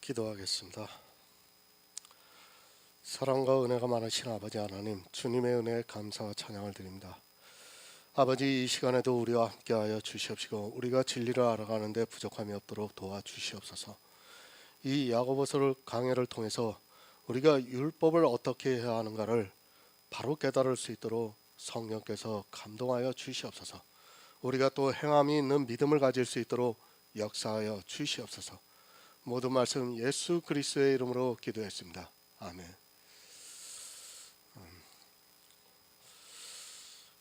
기도하겠습니다. 사랑과 은혜가 많으신 아버지 하나님, 주님의 은혜에 감사와 찬양을 드립니다. 아버지, 이 시간에도 우리와 함께하여 주시옵시고 우리가 진리를 알아가는데 부족함이 없도록 도와주시옵소서. 이 야고보서 강해를 통해서 우리가 율법을 어떻게 해야 하는가를 바로 깨달을 수 있도록 성령께서 감동하여 주시옵소서. 우리가 또 행함이 있는 믿음을 가질 수 있도록 역사하여 주시옵소서. 모든 말씀 예수 그리스도의 이름으로 기도했습니다. 아멘.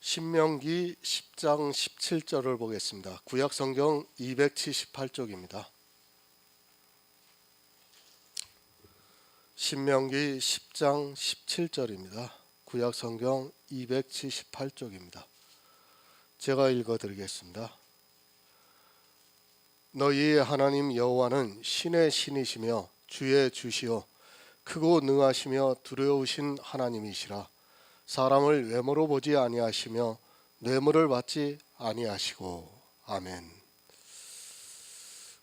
신명기 10장 17절을 보겠습니다. 구약성경 278쪽입니다. 신명기 10장 17절입니다. 구약성경 278쪽입니다. 제가 읽어드리겠습니다. 너희의 하나님 여호와는 신의 신이시며 주의 주시요 크고 능하시며 두려우신 하나님이시라. 사람을 외모로 보지 아니하시며 뇌물을 받지 아니하시고. 아멘.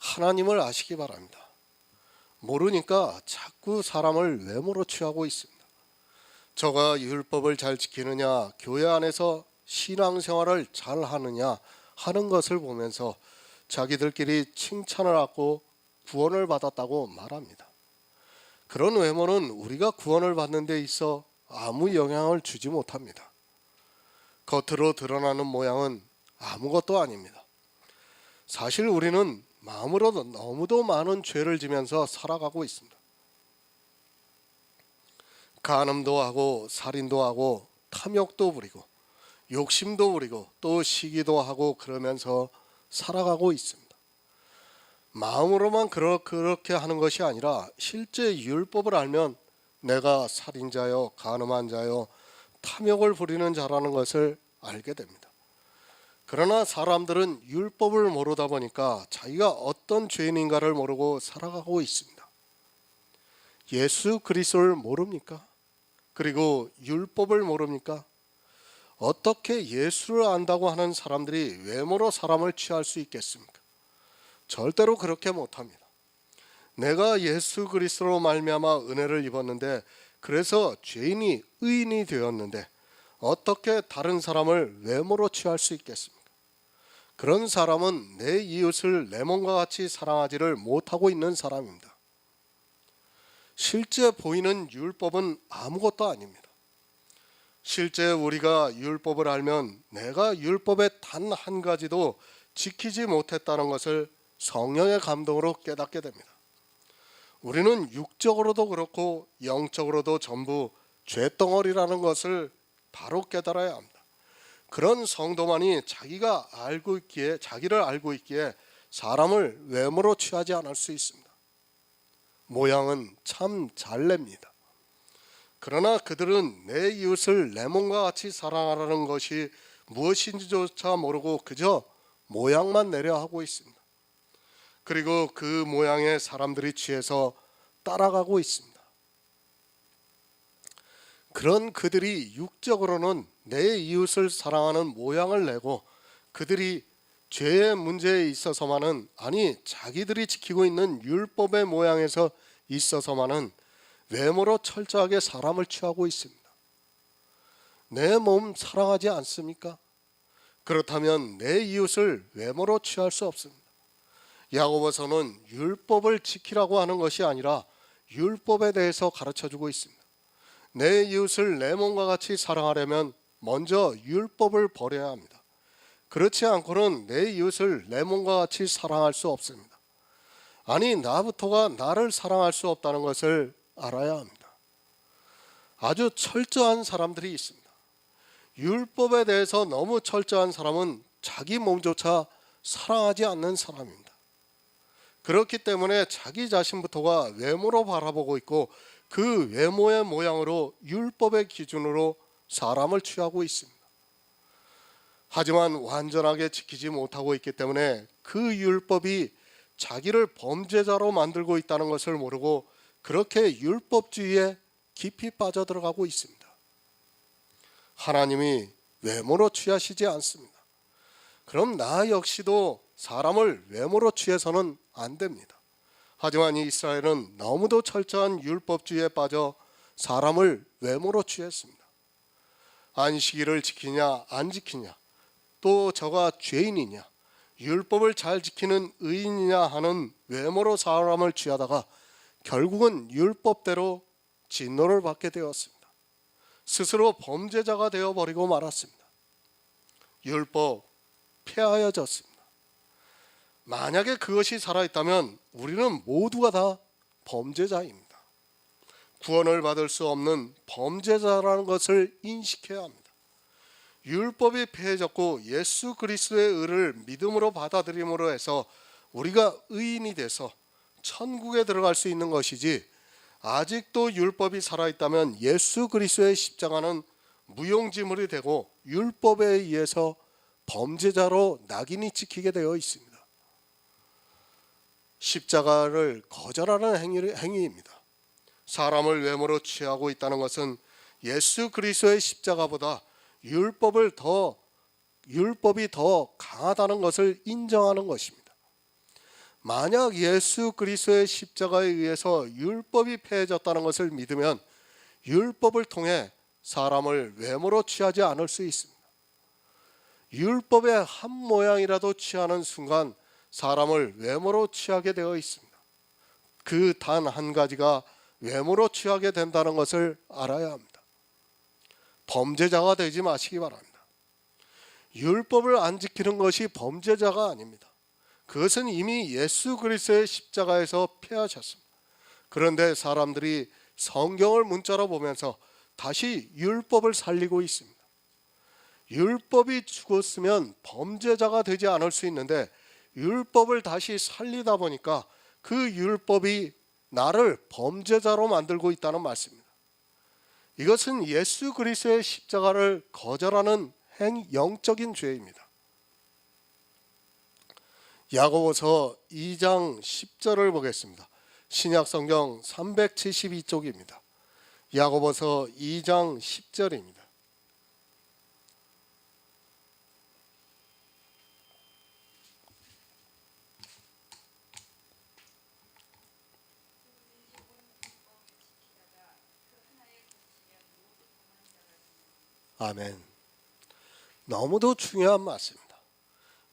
하나님을 아시기 바랍니다. 모르니까 자꾸 사람을 외모로 취하고 있습니다. 저가 율법을 잘 지키느냐, 교회 안에서 신앙생활을 잘 하느냐 하는 것을 보면서 자기들끼리 칭찬을 받고 구원을 받았다고 말합니다. 그런 외모는 우리가 구원을 받는 데 있어 아무 영향을 주지 못합니다. 겉으로 드러나는 모양은 아무것도 아닙니다. 사실 우리는 마음으로 너무도 많은 죄를 지면서 살아가고 있습니다. 간음도 하고 살인도 하고 탐욕도 부리고 욕심도 부리고 또 시기도 하고 그러면서 살아가고 있습니다. 마음으로만 그렇게 하는 것이 아니라 실제 율법을 알면 내가 살인자요, 간음한 자요, 탐욕을 부리는 자라는 것을 알게 됩니다. 그러나 사람들은 율법을 모르다 보니까 자기가 어떤 죄인인가를 모르고 살아가고 있습니다. 예수 그리스도를 모릅니까? 그리고 율법을 모릅니까? 어떻게 예수를 안다고 하는 사람들이 외모로 사람을 취할 수 있겠습니까? 절대로 그렇게 못합니다. 내가 예수 그리스도로 말미암아 은혜를 입었는데, 그래서 죄인이 의인이 되었는데 어떻게 다른 사람을 외모로 취할 수 있겠습니까? 그런 사람은 내 이웃을 내 몸과 같이 사랑하지를 못하고 있는 사람입니다. 실제 보이는 율법은 아무것도 아닙니다. 실제 우리가 율법을 알면 내가 율법의 단 한 가지도 지키지 못했다는 것을 성령의 감동으로 깨닫게 됩니다. 우리는 육적으로도 그렇고 영적으로도 전부 죄덩어리라는 것을 바로 깨달아야 합니다. 그런 성도만이 자기를 알고 있기에 사람을 외모로 취하지 않을 수 있습니다. 모양은 참 잘 냅니다. 그러나 그들은 내 이웃을 내 몸과 같이 사랑하라는 것이 무엇인지조차 모르고 그저 모양만 내려 하고 있습니다. 그리고 그 모양에 사람들이 취해서 따라가고 있습니다. 그런 그들이 육적으로는 내 이웃을 사랑하는 모양을 내고 그들이 죄의 문제에 있어서만은, 아니 자기들이 지키고 있는 율법의 모양에서 있어서만은 외모로 철저하게 사람을 취하고 있습니다. 내 몸 사랑하지 않습니까? 그렇다면 내 이웃을 외모로 취할 수 없습니다. 야고보서는 율법을 지키라고 하는 것이 아니라 율법에 대해서 가르쳐주고 있습니다. 내 이웃을 내 몸과 같이 사랑하려면 먼저 율법을 버려야 합니다. 그렇지 않고는 내 이웃을 내 몸과 같이 사랑할 수 없습니다. 아니, 나부터가 나를 사랑할 수 없다는 것을 알아야 합니다. 아주 철저한 사람들이 있습니다. 율법에 대해서 너무 철저한 사람은 자기 몸조차 사랑하지 않는 사람입니다. 그렇기 때문에 자기 자신부터가 외모로 바라보고 있고 그 외모의 모양으로 율법의 기준으로 사람을 취하고 있습니다. 하지만 완전하게 지키지 못하고 있기 때문에 그 율법이 자기를 범죄자로 만들고 있다는 것을 모르고 그렇게 율법주의에 깊이 빠져들어가고 있습니다. 하나님이 외모로 취하시지 않습니다. 그럼 나 역시도 사람을 외모로 취해서는 안 됩니다. 하지만 이스라엘은 너무도 철저한 율법주의에 빠져 사람을 외모로 취했습니다. 안식일을 지키냐 안 지키냐, 또 저가 죄인이냐, 율법을 잘 지키는 의인이냐 하는 외모로 사람을 취하다가 결국은 율법대로 진노를 받게 되었습니다. 스스로 범죄자가 되어버리고 말았습니다. 율법 폐하여졌습니다. 만약에 그것이 살아있다면 우리는 모두가 다 범죄자입니다. 구원을 받을 수 없는 범죄자라는 것을 인식해야 합니다. 율법이 폐해졌고 예수 그리스도의 의를 믿음으로 받아들임으로 해서 우리가 의인이 돼서 천국에 들어갈 수 있는 것이지, 아직도 율법이 살아있다면 예수 그리스도의 십자가는 무용지물이 되고 율법에 의해서 범죄자로 낙인이 찍히게 되어 있습니다. 십자가를 거절하는 행위입니다. 사람을 외모로 취하고 있다는 것은 예수 그리스도의 십자가보다 율법이 더 강하다는 것을 인정하는 것입니다. 만약 예수 그리스도의 십자가에 의해서 율법이 폐해졌다는 것을 믿으면 율법을 통해 사람을 외모로 취하지 않을 수 있습니다. 율법의 한 모양이라도 취하는 순간 사람을 외모로 취하게 되어 있습니다. 그 단 한 가지가 외모로 취하게 된다는 것을 알아야 합니다. 범죄자가 되지 마시기 바랍니다. 율법을 안 지키는 것이 범죄자가 아닙니다. 그것은 이미 예수 그리스도의 십자가에서 폐하셨습니다. 그런데 사람들이 성경을 문자로 보면서 다시 율법을 살리고 있습니다. 율법이 죽었으면 범죄자가 되지 않을 수 있는데 율법을 다시 살리다 보니까 그 율법이 나를 범죄자로 만들고 있다는 말씀입니다. 이것은 예수 그리스도의 십자가를 거절하는 영적인 죄입니다. 야고보서 2장 10절을 보겠습니다. 신약성경 372쪽입니다. 야고보서 2장 10절입니다. 아멘. 너무도 중요한 말씀입니다.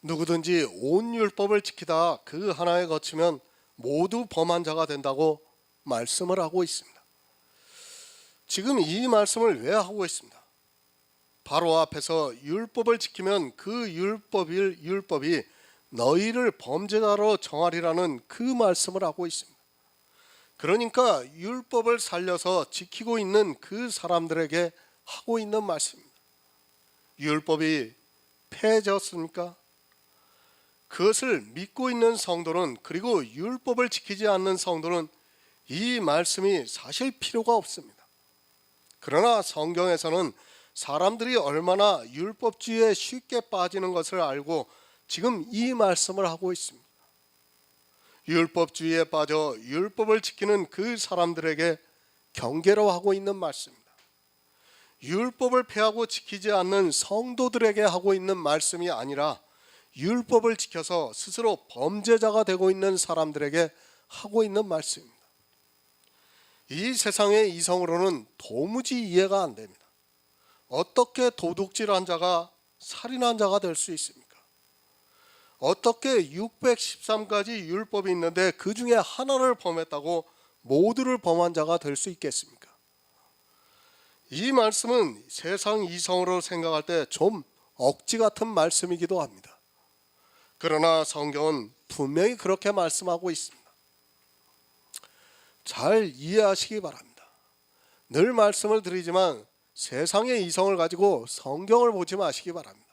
누구든지 온 율법을 지키다 그 하나에 거치면 모두 범한 자가 된다고 말씀을 하고 있습니다. 지금 이 말씀을 왜 하고 있습니다? 바로 앞에서 율법을 지키면 그 율법이 너희를 범죄자로 정하리라는 그 말씀을 하고 있습니다. 그러니까 율법을 살려서 지키고 있는 그 사람들에게 하고 있는 말씀입니다. 율법이 폐해졌습니까? 그것을 믿고 있는 성도는, 그리고 율법을 지키지 않는 성도는 이 말씀이 사실 필요가 없습니다. 그러나 성경에서는 사람들이 얼마나 율법주의에 쉽게 빠지는 것을 알고 지금 이 말씀을 하고 있습니다. 율법주의에 빠져 율법을 지키는 그 사람들에게 경계로 하고 있는 말씀입니다. 율법을 폐하고 지키지 않는 성도들에게 하고 있는 말씀이 아니라 율법을 지켜서 스스로 범죄자가 되고 있는 사람들에게 하고 있는 말씀입니다. 이 세상의 이성으로는 도무지 이해가 안 됩니다. 어떻게 도둑질한 자가 살인한 자가 될 수 있습니까? 어떻게 613가지 율법이 있는데 그 중에 하나를 범했다고 모두를 범한 자가 될 수 있겠습니까? 이 말씀은 세상 이성으로 생각할 때 좀 억지 같은 말씀이기도 합니다. 그러나 성경은 분명히 그렇게 말씀하고 있습니다. 잘 이해하시기 바랍니다. 늘 말씀을 드리지만 세상의 이성을 가지고 성경을 보지 마시기 바랍니다.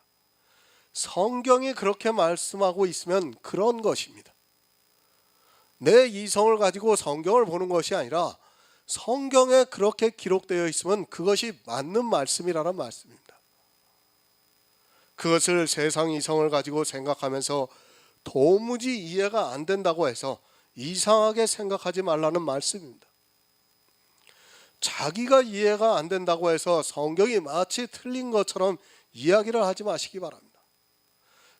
성경이 그렇게 말씀하고 있으면 그런 것입니다. 내 이성을 가지고 성경을 보는 것이 아니라 성경에 그렇게 기록되어 있으면 그것이 맞는 말씀이라는 말씀입니다. 그것을 세상 이성을 가지고 생각하면서 도무지 이해가 안 된다고 해서 이상하게 생각하지 말라는 말씀입니다. 자기가 이해가 안 된다고 해서 성경이 마치 틀린 것처럼 이야기를 하지 마시기 바랍니다.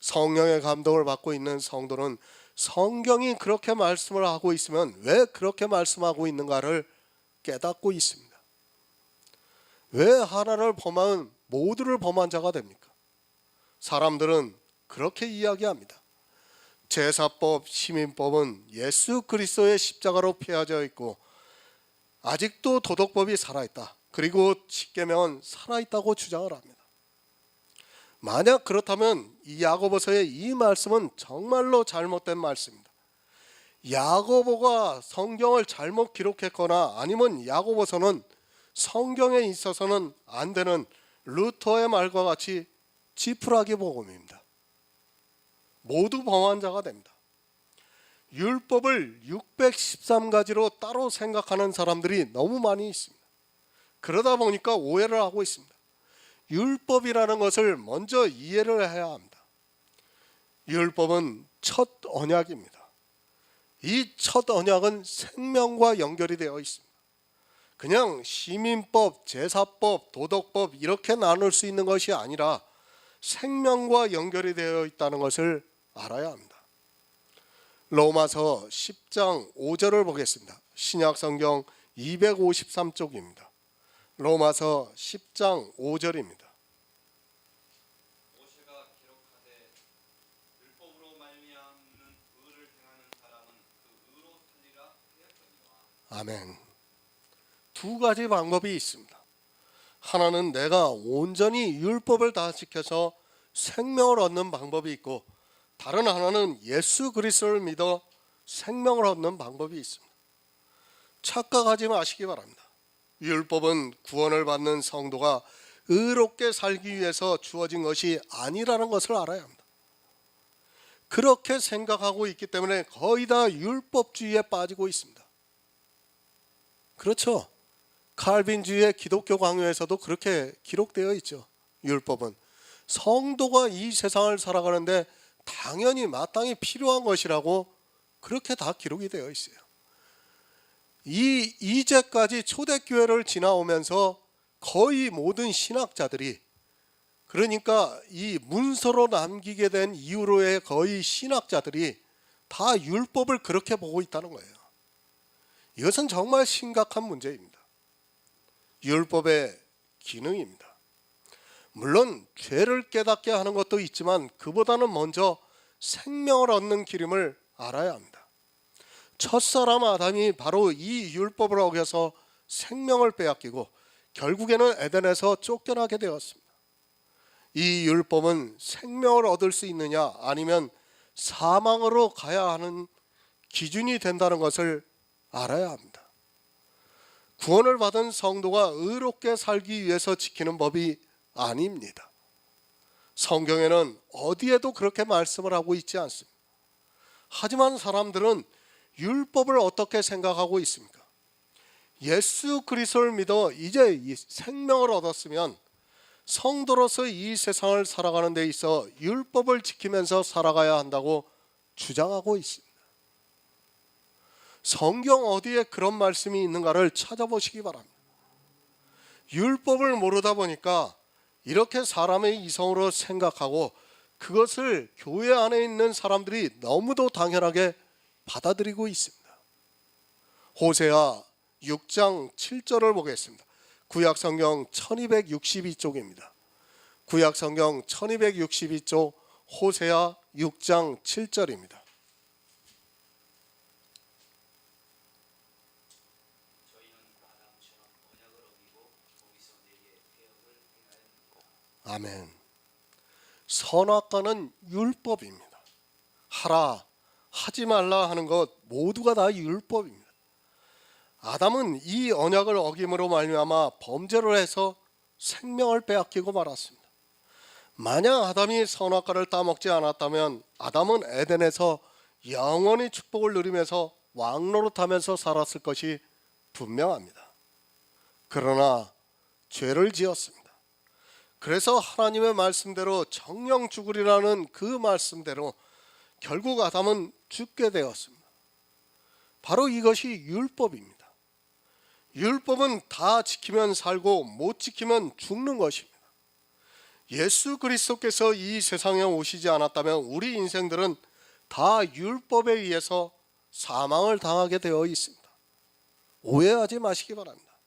성령의 감동을 받고 있는 성도는 성경이 그렇게 말씀을 하고 있으면 왜 그렇게 말씀하고 있는가를 깨닫고 있습니다. 왜 하나를 범하면 모두를 범한 자가 됩니까? 사람들은 그렇게 이야기합니다. 제사법, 시민법은 예수 그리스도의 십자가로 폐하져 있고 아직도 도덕법이 살아있다. 그리고 십계명은 살아있다고 주장을 합니다. 만약 그렇다면 이 야고보서의 이 말씀은 정말로 잘못된 말씀입니다. 야고보가 성경을 잘못 기록했거나 아니면 야고보서는 성경에 있어서는 안 되는 루터의 말과 같이 지푸라기 복음입니다. 모두 범한 자가 됩니다. 율법을 613가지로 따로 생각하는 사람들이 너무 많이 있습니다. 그러다 보니까 오해를 하고 있습니다. 율법이라는 것을 먼저 이해를 해야 합니다. 율법은 첫 언약입니다. 이 첫 언약은 생명과 연결이 되어 있습니다. 그냥 시민법, 제사법, 도덕법 이렇게 나눌 수 있는 것이 아니라 생명과 연결이 되어 있다는 것을 알아야 합니다. 로마서 10장 5절을 보겠습니다. 신약성경 253쪽입니다. 로마서 10장 5절입니다. 모세가 기록하되 율법으로 말미암는 의를 행하는 사람은 그 의로 살리라 하였거니와. 아멘. 두 가지 방법이 있습니다. 하나는 내가 온전히 율법을 다 지켜서 생명을 얻는 방법이 있고, 다른 하나는 예수 그리스도를 믿어 생명을 얻는 방법이 있습니다. 착각하지 마시기 바랍니다. 율법은 구원을 받는 성도가 의롭게 살기 위해서 주어진 것이 아니라는 것을 알아야 합니다. 그렇게 생각하고 있기 때문에 거의 다 율법주의에 빠지고 있습니다. 그렇죠? 칼빈주의의 기독교 강요에서도 그렇게 기록되어 있죠. 율법은 성도가 이 세상을 살아가는데 당연히 마땅히 필요한 것이라고 그렇게 다 기록이 되어 있어요. 이제까지 초대교회를 지나오면서 거의 모든 신학자들이, 그러니까 이 문서로 남기게 된 이후로의 거의 신학자들이 다 율법을 그렇게 보고 있다는 거예요. 이것은 정말 심각한 문제입니다. 율법의 기능입니다. 물론 죄를 깨닫게 하는 것도 있지만 그보다는 먼저 생명을 얻는 기름을 알아야 합니다. 첫사람 아담이 바로 이 율법을 어겨서 생명을 빼앗기고 결국에는 에덴에서 쫓겨나게 되었습니다. 이 율법은 생명을 얻을 수 있느냐 아니면 사망으로 가야 하는 기준이 된다는 것을 알아야 합니다. 구원을 받은 성도가 의롭게 살기 위해서 지키는 법이 아닙니다. 성경에는 어디에도 그렇게 말씀을 하고 있지 않습니다. 하지만 사람들은 율법을 어떻게 생각하고 있습니까? 예수 그리스도를 믿어 이제 생명을 얻었으면 성도로서 이 세상을 살아가는 데 있어 율법을 지키면서 살아가야 한다고 주장하고 있습니다. 성경 어디에 그런 말씀이 있는가를 찾아보시기 바랍니다. 율법을 모르다 보니까 이렇게 사람의 이성으로 생각하고 그것을 교회 안에 있는 사람들이 너무도 당연하게 받아들이고 있습니다. 호세아 6장 7절을 보겠습니다. 구약성경 1262쪽입니다. 구약성경 1262쪽 호세아 6장 7절입니다. 아멘. 선악과는 율법입니다. 하라, 하지 말라 하는 것 모두가 다 율법입니다. 아담은 이 언약을 어김으로 말미암아 범죄를 해서 생명을 빼앗기고 말았습니다. 만약 아담이 선악과를 따먹지 않았다면 아담은 에덴에서 영원히 축복을 누리면서 왕노릇하면서 살았을 것이 분명합니다. 그러나 죄를 지었습니다. 그래서 하나님의 말씀대로 정령 죽으리라는 그 말씀대로 결국 아담은 죽게 되었습니다. 바로 이것이 율법입니다. 율법은 다 지키면 살고 못 지키면 죽는 것입니다. 예수 그리스도께서 이 세상에 오시지 않았다면 우리 인생들은 다 율법에 의해서 사망을 당하게 되어 있습니다. 오해하지 마시기 바랍니다.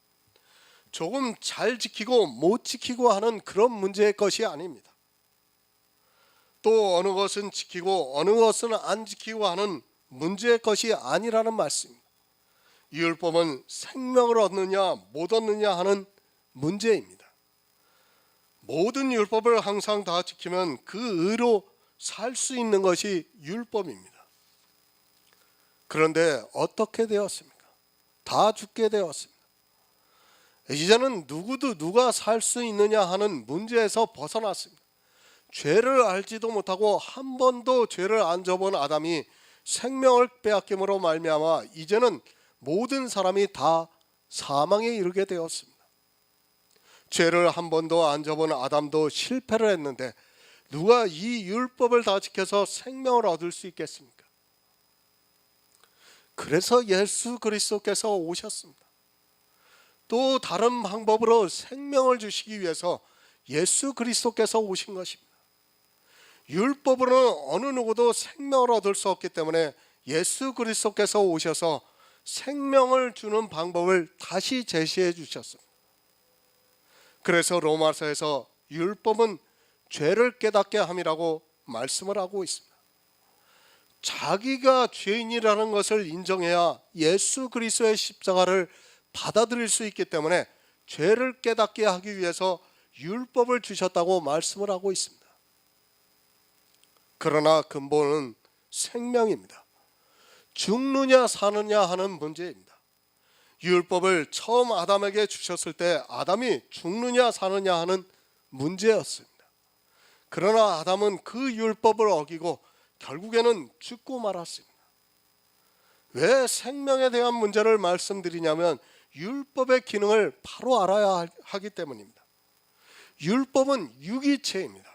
조금 잘 지키고 못 지키고 하는 그런 문제의 것이 아닙니다. 또 어느 것은 지키고 어느 것은 안 지키고 하는 문제의 것이 아니라는 말씀입니다. 율법은 생명을 얻느냐 못 얻느냐 하는 문제입니다. 모든 율법을 항상 다 지키면 그 의로 살 수 있는 것이 율법입니다. 그런데 어떻게 되었습니까? 다 죽게 되었습니다. 이제는 누구도 누가 살 수 있느냐 하는 문제에서 벗어났습니다. 죄를 알지도 못하고 한 번도 죄를 안 져본 아담이 생명을 빼앗김으로 말미암아 이제는 모든 사람이 다 사망에 이르게 되었습니다. 죄를 한 번도 안 져본 아담도 실패를 했는데 누가 이 율법을 다 지켜서 생명을 얻을 수 있겠습니까? 그래서 예수 그리스도께서 오셨습니다. 또 다른 방법으로 생명을 주시기 위해서 예수 그리스도께서 오신 것입니다. 율법으로는 어느 누구도 생명을 얻을 수 없기 때문에 예수 그리스도께서 오셔서 생명을 주는 방법을 다시 제시해 주셨습니다. 그래서 로마서에서 율법은 죄를 깨닫게 함이라고 말씀을 하고 있습니다. 자기가 죄인이라는 것을 인정해야 예수 그리스도의 십자가를 받아들일 수 있기 때문에 죄를 깨닫게 하기 위해서 율법을 주셨다고 말씀을 하고 있습니다. 그러나 근본은 생명입니다. 죽느냐 사느냐 하는 문제입니다. 율법을 처음 아담에게 주셨을 때 아담이 죽느냐 사느냐 하는 문제였습니다. 그러나 아담은 그 율법을 어기고 결국에는 죽고 말았습니다. 왜 생명에 대한 문제를 말씀드리냐면 율법의 기능을 바로 알아야 하기 때문입니다. 율법은 유기체입니다.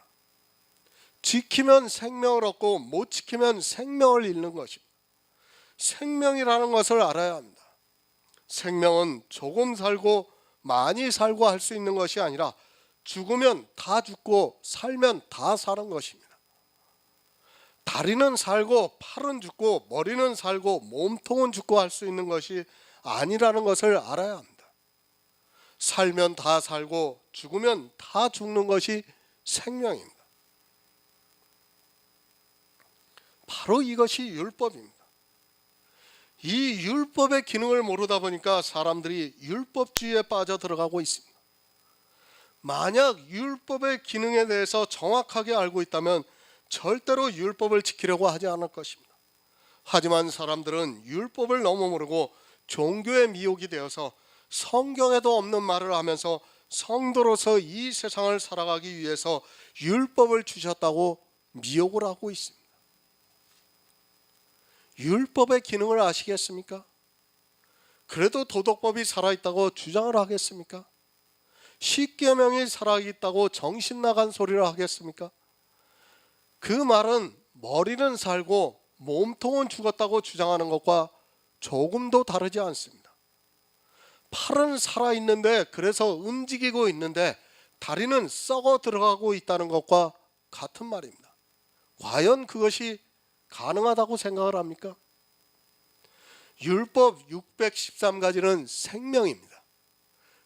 지키면 생명을 얻고 못 지키면 생명을 잃는 것입니다. 생명이라는 것을 알아야 합니다. 생명은 조금 살고 많이 살고 할 수 있는 것이 아니라 죽으면 다 죽고 살면 다 사는 것입니다. 다리는 살고 팔은 죽고 머리는 살고 몸통은 죽고 할 수 있는 것이 아니라는 것을 알아야 합니다. 살면 다 살고 죽으면 다 죽는 것이 생명입니다. 바로 이것이 율법입니다. 이 율법의 기능을 모르다 보니까 사람들이 율법주의에 빠져 들어가고 있습니다. 만약 율법의 기능에 대해서 정확하게 알고 있다면 절대로 율법을 지키려고 하지 않을 것입니다. 하지만 사람들은 율법을 너무 모르고 종교의 미혹이 되어서 성경에도 없는 말을 하면서 성도로서 이 세상을 살아가기 위해서 율법을 주셨다고 미혹을 하고 있습니다. 율법의 기능을 아시겠습니까? 그래도 도덕법이 살아있다고 주장을 하겠습니까? 십계명이 살아있다고 정신나간 소리를 하겠습니까? 그 말은 머리는 살고 몸통은 죽었다고 주장하는 것과 조금도 다르지 않습니다. 팔은 살아있는데 그래서 움직이고 있는데 다리는 썩어 들어가고 있다는 것과 같은 말입니다. 과연 그것이 가능하다고 생각을 합니까? 율법 613가지는 생명입니다.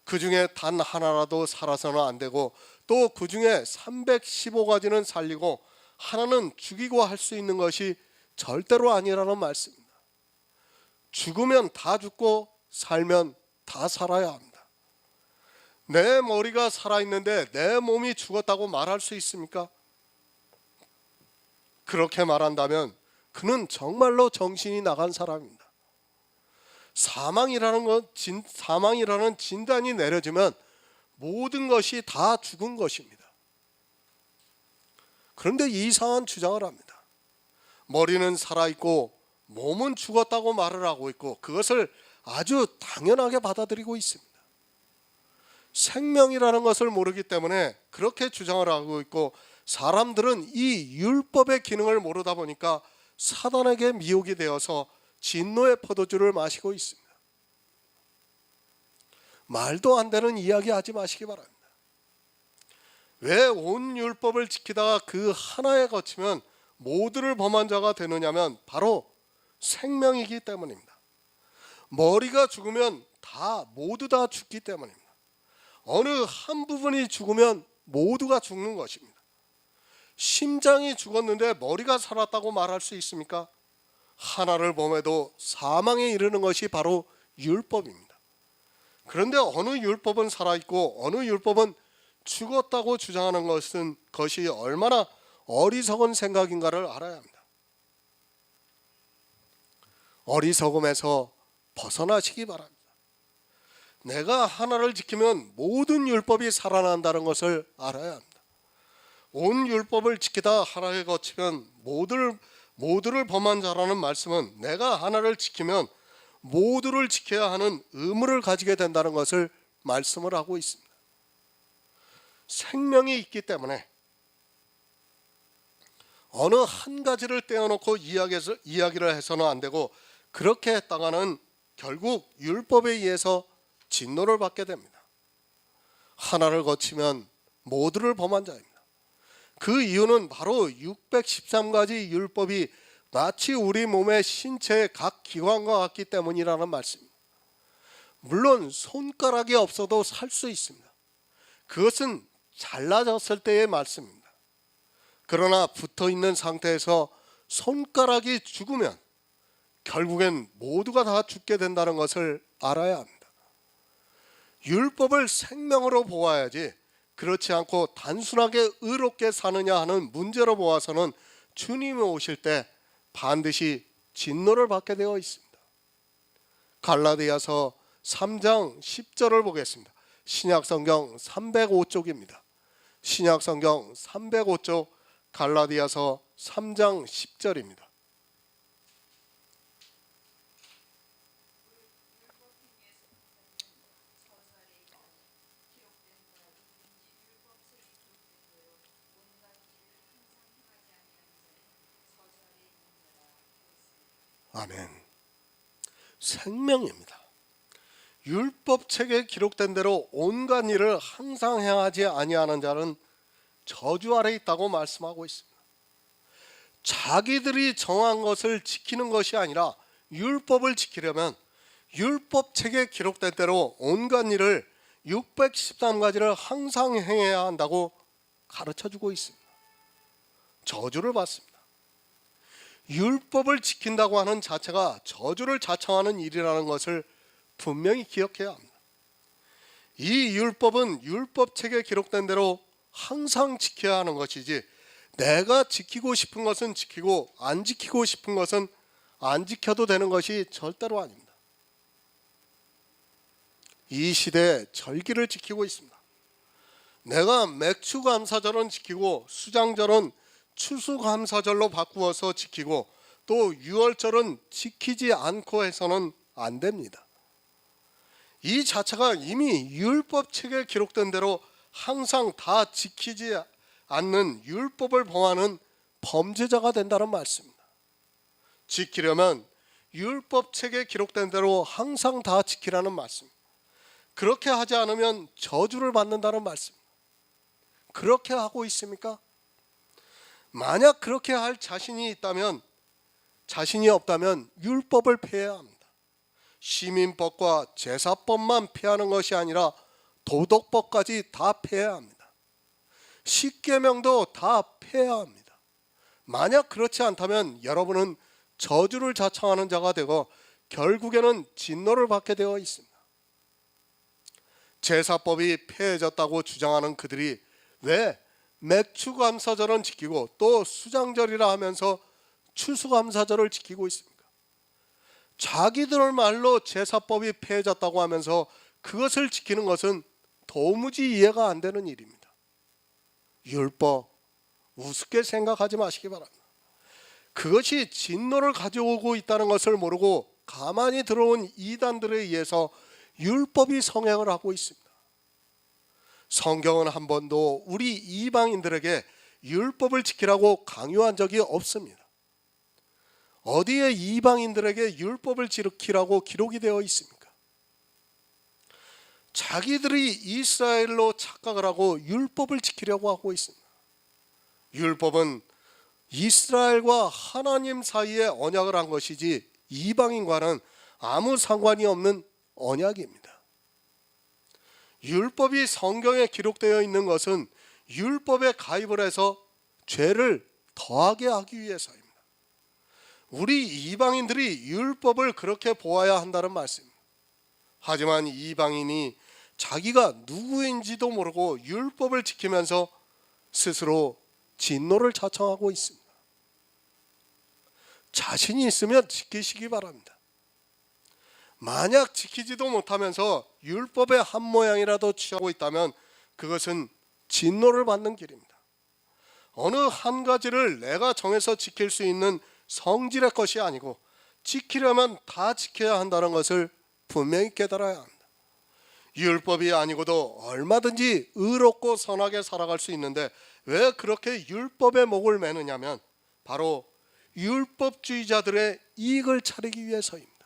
그 중에 단 하나라도 살아서는 안 되고 또 그 중에 315가지는 살리고 하나는 죽이고 할 수 있는 것이 절대로 아니라는 말씀입니다. 죽으면 다 죽고 살면 다 살아야 합니다. 내 머리가 살아있는데 내 몸이 죽었다고 말할 수 있습니까? 그렇게 말한다면 그는 정말로 정신이 나간 사람입니다. 사망이라는 진단이 내려지면 모든 것이 다 죽은 것입니다. 그런데 이상한 주장을 합니다. 머리는 살아있고 몸은 죽었다고 말을 하고 있고 그것을 아주 당연하게 받아들이고 있습니다. 생명이라는 것을 모르기 때문에 그렇게 주장을 하고 있고 사람들은 이 율법의 기능을 모르다 보니까 사단에게 미혹이 되어서 진노의 포도주를 마시고 있습니다. 말도 안 되는 이야기 하지 마시기 바랍니다. 왜 온 율법을 지키다가 그 하나에 거치면 모두를 범한 자가 되느냐면 바로 생명이기 때문입니다. 머리가 죽으면 모두 다 죽기 때문입니다. 어느 한 부분이 죽으면 모두가 죽는 것입니다. 심장이 죽었는데 머리가 살았다고 말할 수 있습니까? 하나를 범해도 사망에 이르는 것이 바로 율법입니다. 그런데 어느 율법은 살아있고 어느 율법은 죽었다고 주장하는 것이 얼마나 어리석은 생각인가를 알아야 합니다. 어리석음에서 벗어나시기 바랍니다. 내가 하나를 지키면 모든 율법이 살아난다는 것을 알아야 합니다. 온 율법을 지키다 하나에 거치면 모두를 범한 자라는 말씀은 내가 하나를 지키면 모두를 지켜야 하는 의무를 가지게 된다는 것을 말씀을 하고 있습니다. 생명이 있기 때문에 어느 한 가지를 떼어놓고 이야기를 해서는 안 되고, 그렇게 했다가는 결국 율법에 의해서 진노를 받게 됩니다. 하나를 거치면 모두를 범한 자입니다. 그 이유는 바로 613가지 율법이 마치 우리 몸의 신체의 각 기관과 같기 때문이라는 말씀입니다. 물론 손가락이 없어도 살 수 있습니다. 그것은 잘라졌을 때의 말씀입니다. 그러나 붙어있는 상태에서 손가락이 죽으면 결국엔 모두가 다 죽게 된다는 것을 알아야 합니다. 율법을 생명으로 보아야지, 그렇지 않고 단순하게 의롭게 사느냐 하는 문제로 보아서는 주님이 오실 때 반드시 진노를 받게 되어 있습니다. 갈라디아서 3장 10절을 보겠습니다. 신약성경 305쪽입니다. 신약성경 305쪽 갈라디아서 3장 10절입니다. 아멘. 생명입니다. 율법책에 기록된 대로 온갖 일을 항상 행하지 아니하는 자는 저주 아래 있다고 말씀하고 있습니다. 자기들이 정한 것을 지키는 것이 아니라 율법을 지키려면 율법책에 기록된 대로 온갖 일을 613가지를 항상 행해야 한다고 가르쳐주고 있습니다. 저주를 받습니다. 율법을 지킨다고 하는 자체가 저주를 자청하는 일이라는 것을 분명히 기억해야 합니다. 이 율법은 율법책에 기록된 대로 항상 지켜야 하는 것이지, 내가 지키고 싶은 것은 지키고 안 지키고 싶은 것은 안 지켜도 되는 것이 절대로 아닙니다. 이 시대에 절기를 지키고 있습니다. 내가 맥추감사절은 지키고 수장절은 추수감사절로 바꾸어서 지키고 또 유월절은 지키지 않고 해서는 안 됩니다. 이 자체가 이미 율법책에 기록된 대로 항상 다 지키지 않는 율법을 범하는 범죄자가 된다는 말씀입니다. 지키려면 율법책에 기록된 대로 항상 다 지키라는 말씀. 그렇게 하지 않으면 저주를 받는다는 말씀. 그렇게 하고 있습니까? 만약 그렇게 할 자신이 없다면 율법을 폐해야 합니다. 시민법과 제사법만 폐하는 것이 아니라 도덕법까지 다 폐해야 합니다. 십계명도 다 폐해야 합니다. 만약 그렇지 않다면 여러분은 저주를 자청하는 자가 되고 결국에는 진노를 받게 되어 있습니다. 제사법이 폐해졌다고 주장하는 그들이 왜 맥추감사절은 지키고 또 수장절이라 하면서 추수감사절을 지키고 있습니까? 자기들 말로 제사법이 폐해졌다고 하면서 그것을 지키는 것은 도무지 이해가 안 되는 일입니다. 율법 우습게 생각하지 마시기 바랍니다. 그것이 진노를 가져오고 있다는 것을 모르고 가만히 들어온 이단들에 의해서 율법이 성행을 하고 있습니다. 성경은 한 번도 우리 이방인들에게 율법을 지키라고 강요한 적이 없습니다. 어디에 이방인들에게 율법을 지키라고 기록이 되어 있습니까? 자기들이 이스라엘로 착각을 하고 율법을 지키려고 하고 있습니다. 율법은 이스라엘과 하나님 사이에 언약을 한 것이지 이방인과는 아무 상관이 없는 언약입니다. 율법이 성경에 기록되어 있는 것은 율법에 가입을 해서 죄를 더하게 하기 위해서입니다. 우리 이방인들이 율법을 그렇게 보아야 한다는 말씀입니다. 하지만 이방인이 자기가 누구인지도 모르고 율법을 지키면서 스스로 진노를 자청하고 있습니다. 자신이 있으면 지키시기 바랍니다. 만약 지키지도 못하면서 율법의 한 모양이라도 취하고 있다면 그것은 진노를 받는 길입니다. 어느 한 가지를 내가 정해서 지킬 수 있는 성질의 것이 아니고 지키려면 다 지켜야 한다는 것을 분명히 깨달아야 합니다. 율법이 아니고도 얼마든지 의롭고 선하게 살아갈 수 있는데 왜 그렇게 율법의 목을 매느냐면 바로 율법주의자들의 이익을 차리기 위해서입니다.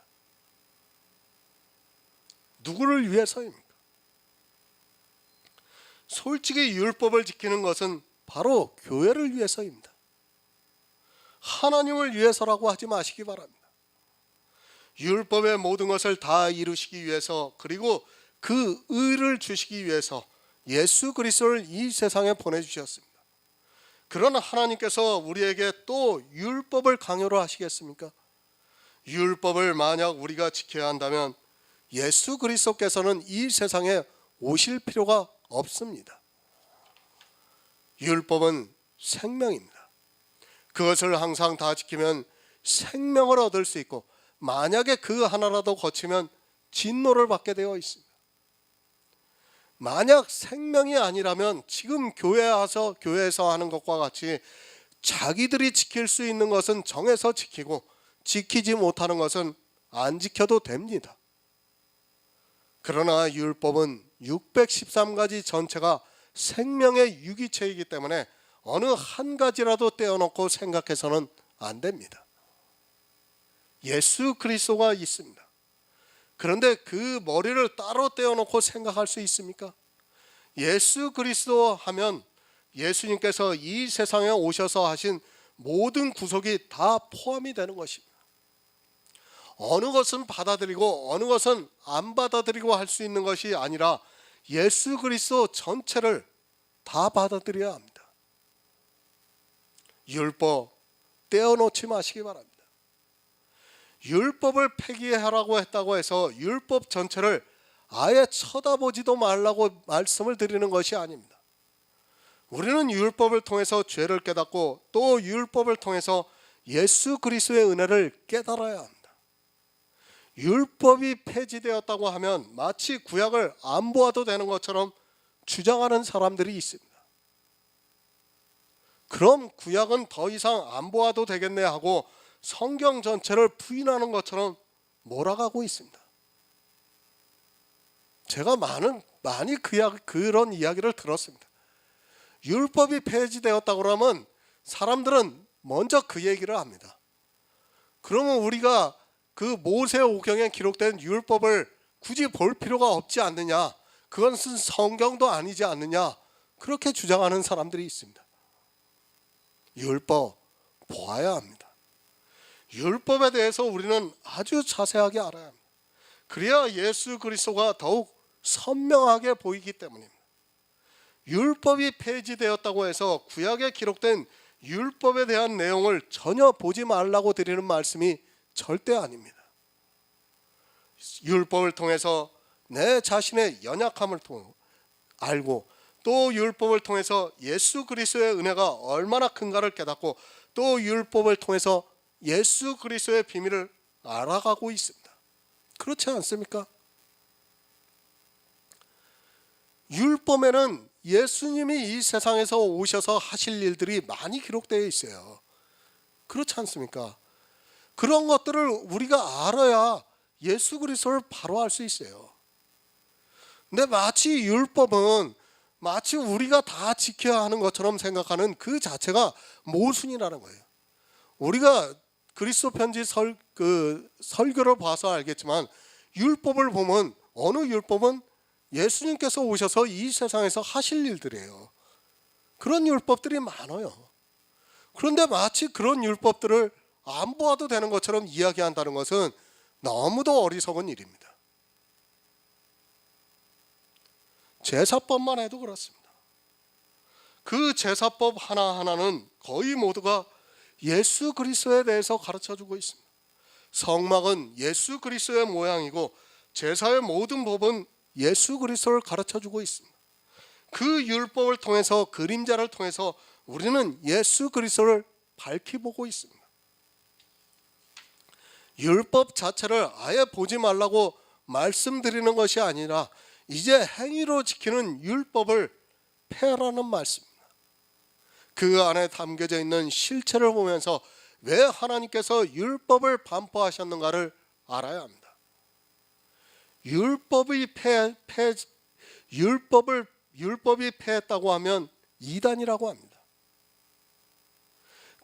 누구를 위해서입니까? 솔직히 율법을 지키는 것은 바로 교회를 위해서입니다. 하나님을 위해서라고 하지 마시기 바랍니다. 율법의 모든 것을 다 이루시기 위해서 그리고 그 의를 주시기 위해서 예수 그리스도를 이 세상에 보내주셨습니다. 그러나 하나님께서 우리에게 또 율법을 강요로 하시겠습니까? 율법을 만약 우리가 지켜야 한다면 예수 그리스도께서는 이 세상에 오실 필요가 없습니다. 율법은 생명입니다. 그것을 항상 다 지키면 생명을 얻을 수 있고 만약에 그 하나라도 거치면 진노를 받게 되어 있습니다. 만약 생명이 아니라면 지금 교회에서 하는 것과 같이 자기들이 지킬 수 있는 것은 정해서 지키고 지키지 못하는 것은 안 지켜도 됩니다. 그러나 율법은 613가지 전체가 생명의 유기체이기 때문에 어느 한 가지라도 떼어놓고 생각해서는 안 됩니다. 예수 그리스도가 있습니다. 그런데 그 머리를 따로 떼어놓고 생각할 수 있습니까? 예수 그리스도 하면 예수님께서 이 세상에 오셔서 하신 모든 구속이 다 포함이 되는 것입니다. 어느 것은 받아들이고 어느 것은 안 받아들이고 할 수 있는 것이 아니라 예수 그리스도 전체를 다 받아들여야 합니다. 율법 떼어놓지 마시기 바랍니다. 율법을 폐기하라고 했다고 해서 율법 전체를 아예 쳐다보지도 말라고 말씀을 드리는 것이 아닙니다. 우리는 율법을 통해서 죄를 깨닫고 또 율법을 통해서 예수 그리스도의 은혜를 깨달아야 합니다. 율법이 폐지되었다고 하면 마치 구약을 안 보아도 되는 것처럼 주장하는 사람들이 있습니다. 그럼 구약은 더 이상 안 보아도 되겠네 하고 성경 전체를 부인하는 것처럼 몰아가고 있습니다. 제가 많이 그런 이야기를 들었습니다. 율법이 폐지되었다고 그러면 사람들은 먼저 그 얘기를 합니다. 그러면 우리가 그 모세오경에 기록된 율법을 굳이 볼 필요가 없지 않느냐, 그것은 성경도 아니지 않느냐, 그렇게 주장하는 사람들이 있습니다. 율법 보아야 합니다. 율법에 대해서 우리는 아주 자세하게 알아야 합니다. 그래야 예수 그리스도가 더욱 선명하게 보이기 때문입니다. 율법이 폐지되었다고 해서 구약에 기록된 율법에 대한 내용을 전혀 보지 말라고 드리는 말씀이 절대 아닙니다. 율법을 통해서 내 자신의 연약함을 알고 또 율법을 통해서 예수 그리스도의 은혜가 얼마나 큰가를 깨닫고 또 율법을 통해서 예수 그리스도의 비밀을 알아가고 있습니다. 그렇지 않습니까? 율법에는 예수님이 이 세상에서 오셔서 하실 일들이 많이 기록되어 있어요. 그렇지 않습니까? 그런 것들을 우리가 알아야 예수 그리스도를 바로 알 수 있어요. 근데 마치 율법은 마치 우리가 다 지켜야 하는 것처럼 생각하는 그 자체가 모순이라는 거예요. 우리가 그리스도 편지 설교를 봐서 알겠지만 율법을 보면 어느 율법은 예수님께서 오셔서 이 세상에서 하실 일들이에요. 그런 율법들이 많아요. 그런데 마치 그런 율법들을 안 보아도 되는 것처럼 이야기한다는 것은 너무도 어리석은 일입니다. 제사법만 해도 그렇습니다. 그 제사법 하나하나는 거의 모두가 예수 그리스도에 대해서 가르쳐주고 있습니다. 성막은 예수 그리스도의 모양이고 제사의 모든 법은 예수 그리스도를 가르쳐주고 있습니다. 그 율법을 통해서, 그림자를 통해서 우리는 예수 그리스도를 밝히 보고 있습니다. 율법 자체를 아예 보지 말라고 말씀드리는 것이 아니라 이제 행위로 지키는 율법을 폐하라는 말씀입니다. 그 안에 담겨져 있는 실체를 보면서 왜 하나님께서 율법을 반포하셨는가를 알아야 합니다. 율법이 폐했다고 하면 이단이라고 합니다.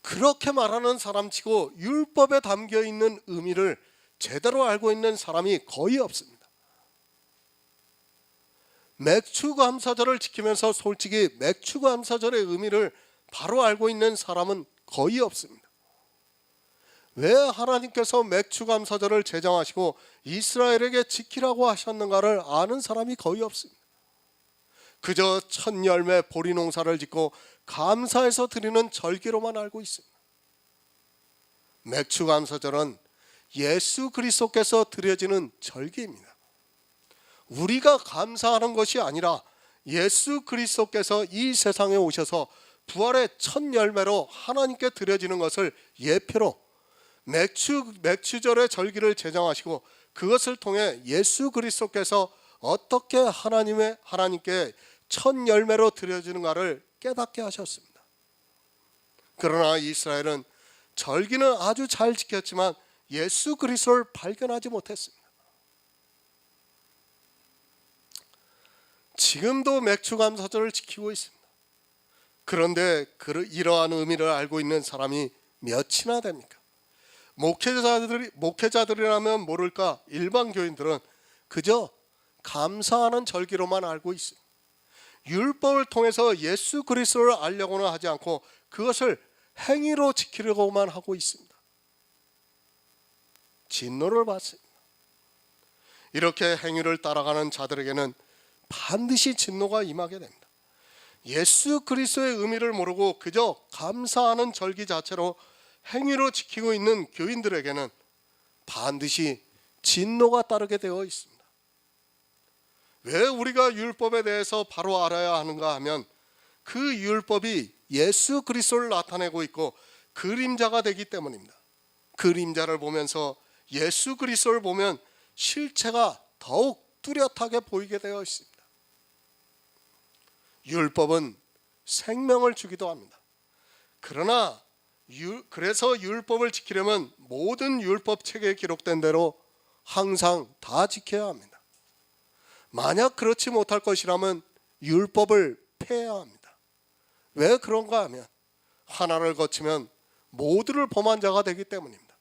그렇게 말하는 사람치고 율법에 담겨 있는 의미를 제대로 알고 있는 사람이 거의 없습니다. 맥추감사절을 지키면서 솔직히 맥추감사절의 의미를 바로 알고 있는 사람은 거의 없습니다. 왜 하나님께서 맥추감사절을 제정하시고 이스라엘에게 지키라고 하셨는가를 아는 사람이 거의 없습니다. 그저 첫 열매 보리 농사를 짓고 감사해서 드리는 절기로만 알고 있습니다. 맥추감사절은 예수 그리스도께서 드려지는 절기입니다. 우리가 감사하는 것이 아니라 예수 그리스도께서 이 세상에 오셔서 부활의 첫 열매로 하나님께 드려지는 것을 예표로 맥추절의 절기를 제정하시고 그것을 통해 예수 그리스도께서 어떻게 하나님께 첫 열매로 드려지는가를 깨닫게 하셨습니다. 그러나 이스라엘은 절기는 아주 잘 지켰지만 예수 그리스도를 발견하지 못했습니다. 지금도 맥추감사절을 지키고 있습니다. 그런데 이러한 의미를 알고 있는 사람이 몇이나 됩니까? 목회자들이라면 모를까 일반 교인들은 그저 감사하는 절기로만 알고 있습니다. 율법을 통해서 예수 그리스도를 알려고는 하지 않고 그것을 행위로 지키려고만 하고 있습니다. 진노를 받습니다. 이렇게 행위를 따라가는 자들에게는 반드시 진노가 임하게 됩니다. 예수 그리스도의 의미를 모르고 그저 감사하는 절기 자체로 행위로 지키고 있는 교인들에게는 반드시 진노가 따르게 되어 있습니다. 왜 우리가 율법에 대해서 바로 알아야 하는가 하면 그 율법이 예수 그리스도를 나타내고 있고 그림자가 되기 때문입니다. 그림자를 보면서 예수 그리스도를 보면 실체가 더욱 뚜렷하게 보이게 되어 있습니다. 율법은 생명을 주기도 합니다. 그래서 율법을 지키려면 모든 율법책에 기록된 대로 항상 다 지켜야 합니다. 만약 그렇지 못할 것이라면 율법을 폐해야 합니다. 왜 그런가 하면 하나를 거치면 모두를 범한 자가 되기 때문입니다.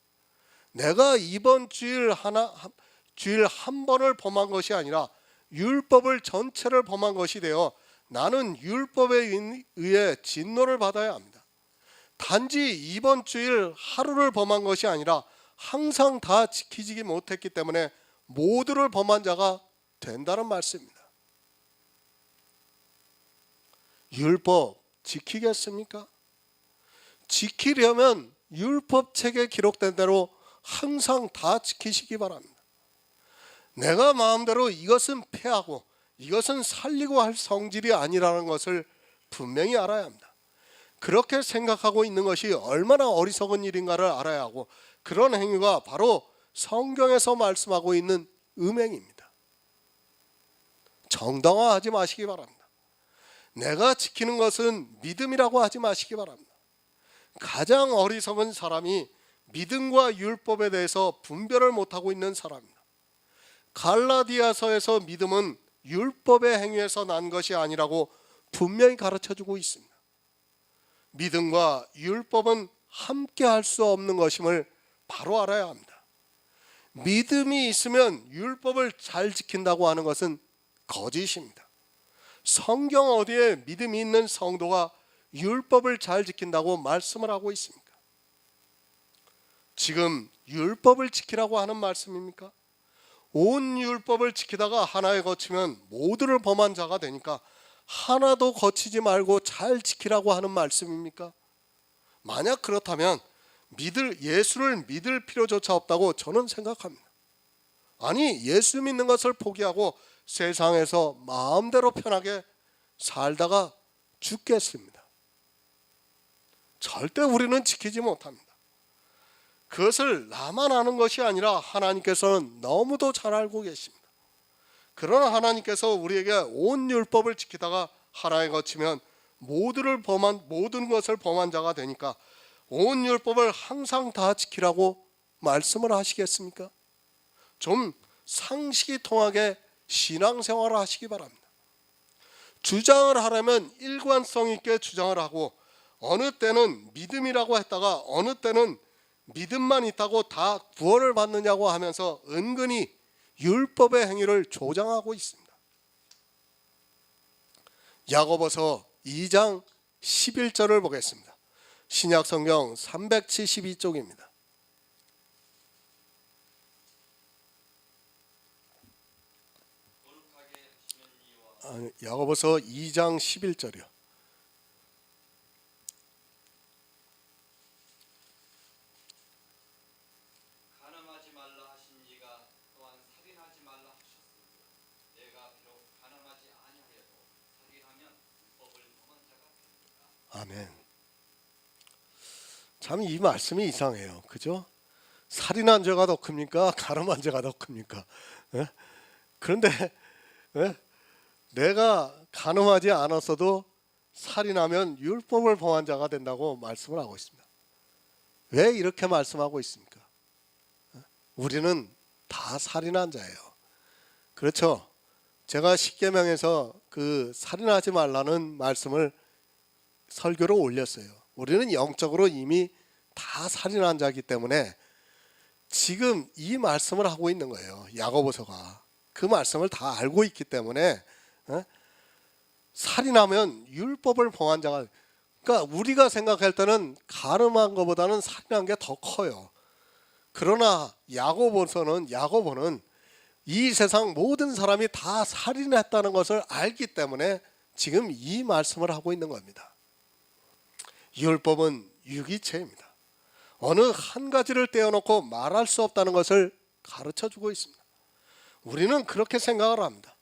내가 이번 주일 한 번을 범한 것이 아니라 율법을 전체를 범한 것이 되어 나는 율법에 의해 진노를 받아야 합니다. 단지 이번 주일 하루를 범한 것이 아니라 항상 다 지키지 못했기 때문에 모두를 범한 자가 된다는 말씀입니다. 율법 지키겠습니까? 지키려면 율법책에 기록된 대로 항상 다 지키시기 바랍니다. 내가 마음대로 이것은 폐하고 이것은 살리고 할 성질이 아니라는 것을 분명히 알아야 합니다. 그렇게 생각하고 있는 것이 얼마나 어리석은 일인가를 알아야 하고 그런 행위가 바로 성경에서 말씀하고 있는 음행입니다. 정당화하지 마시기 바랍니다. 내가 지키는 것은 믿음이라고 하지 마시기 바랍니다. 가장 어리석은 사람이 믿음과 율법에 대해서 분별을 못하고 있는 사람입니다. 갈라디아서에서 믿음은 율법의 행위에서 난 것이 아니라고 분명히 가르쳐주고 있습니다. 믿음과 율법은 함께 할 수 없는 것임을 바로 알아야 합니다. 믿음이 있으면 율법을 잘 지킨다고 하는 것은 거짓입니다. 성경 어디에 믿음이 있는 성도가 율법을 잘 지킨다고 말씀을 하고 있습니까? 지금 율법을 지키라고 하는 말씀입니까? 온 율법을 지키다가 하나에 거치면 모두를 범한 자가 되니까 하나도 거치지 말고 잘 지키라고 하는 말씀입니까? 만약 그렇다면 예수를 믿을 필요조차 없다고 저는 생각합니다. 아니, 예수 믿는 것을 포기하고 세상에서 마음대로 편하게 살다가 죽겠습니다. 절대 우리는 지키지 못합니다. 그것을 나만 아는 것이 아니라 하나님께서는 너무도 잘 알고 계십니다. 그러나 하나님께서 우리에게 온 율법을 지키다가 하나에 거치면 모든 것을 범한 자가 되니까 온 율법을 항상 다 지키라고 말씀을 하시겠습니까? 좀 상식이 통하게 신앙생활을 하시기 바랍니다. 주장을 하려면 일관성 있게 주장을 하고, 어느 때는 믿음이라고 했다가 어느 때는 믿음만 있다고 다 구원을 받느냐고 하면서 은근히 율법의 행위를 조장하고 있습니다. 야고보서 2장 11절을 보겠습니다. 신약성경 372쪽입니다. 야고보서 2장 11절이요. 가늠하지 말라 하신 이가 또한 살인하지 말라 하셨으므로 내가 비록 가늠하지 아니하여도 살인하면 율법을 범한 자가 됩니다. 아멘. 참 이 말씀이 이상해요. 그죠? 살인한 죄가 더 큽니까? 가늠한 죄가 더 큽니까? 예? 그런데 예? 내가 가늠하지 않았어도 살인하면 율법을 범한 자가 된다고 말씀을 하고 있습니다. 왜 이렇게 말씀하고 있습니까? 우리는 다 살인한 자예요. 그렇죠? 제가 십계명에서 그 살인하지 말라는 말씀을 설교로 올렸어요. 우리는 영적으로 이미 다 살인한 자이기 때문에 지금 이 말씀을 하고 있는 거예요. 야고보서가 그 말씀을 다 알고 있기 때문에 살인하면 율법을 범한 자가, 그러니까 우리가 생각할 때는 가늠한 것보다는 살인한 게 더 커요. 그러나 야고보는 이 세상 모든 사람이 다 살인했다는 것을 알기 때문에 지금 이 말씀을 하고 있는 겁니다. 율법은 유기체입니다. 어느 한 가지를 떼어놓고 말할 수 없다는 것을 가르쳐주고 있습니다. 우리는 그렇게 생각을 합니다.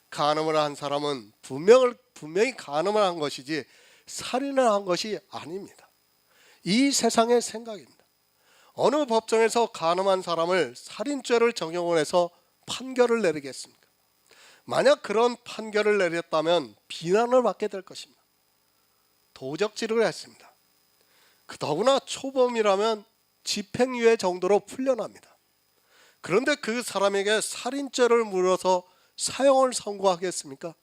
간음을 한 사람은 분명히 간음을 한 것이지 살인을 한 것이 아닙니다. 이 세상의 생각입니다. 어느 법정에서 간음한 사람을 살인죄를 적용을 해서 판결을 내리겠습니까? 만약 그런 판결을 내렸다면 비난을 받게 될 것입니다. 도적질을 했습니다. 더구나 초범이라면 집행유예 정도로 풀려납니다. 그런데 그 사람에게 살인죄를 물어서 사형을 선고하겠습니까?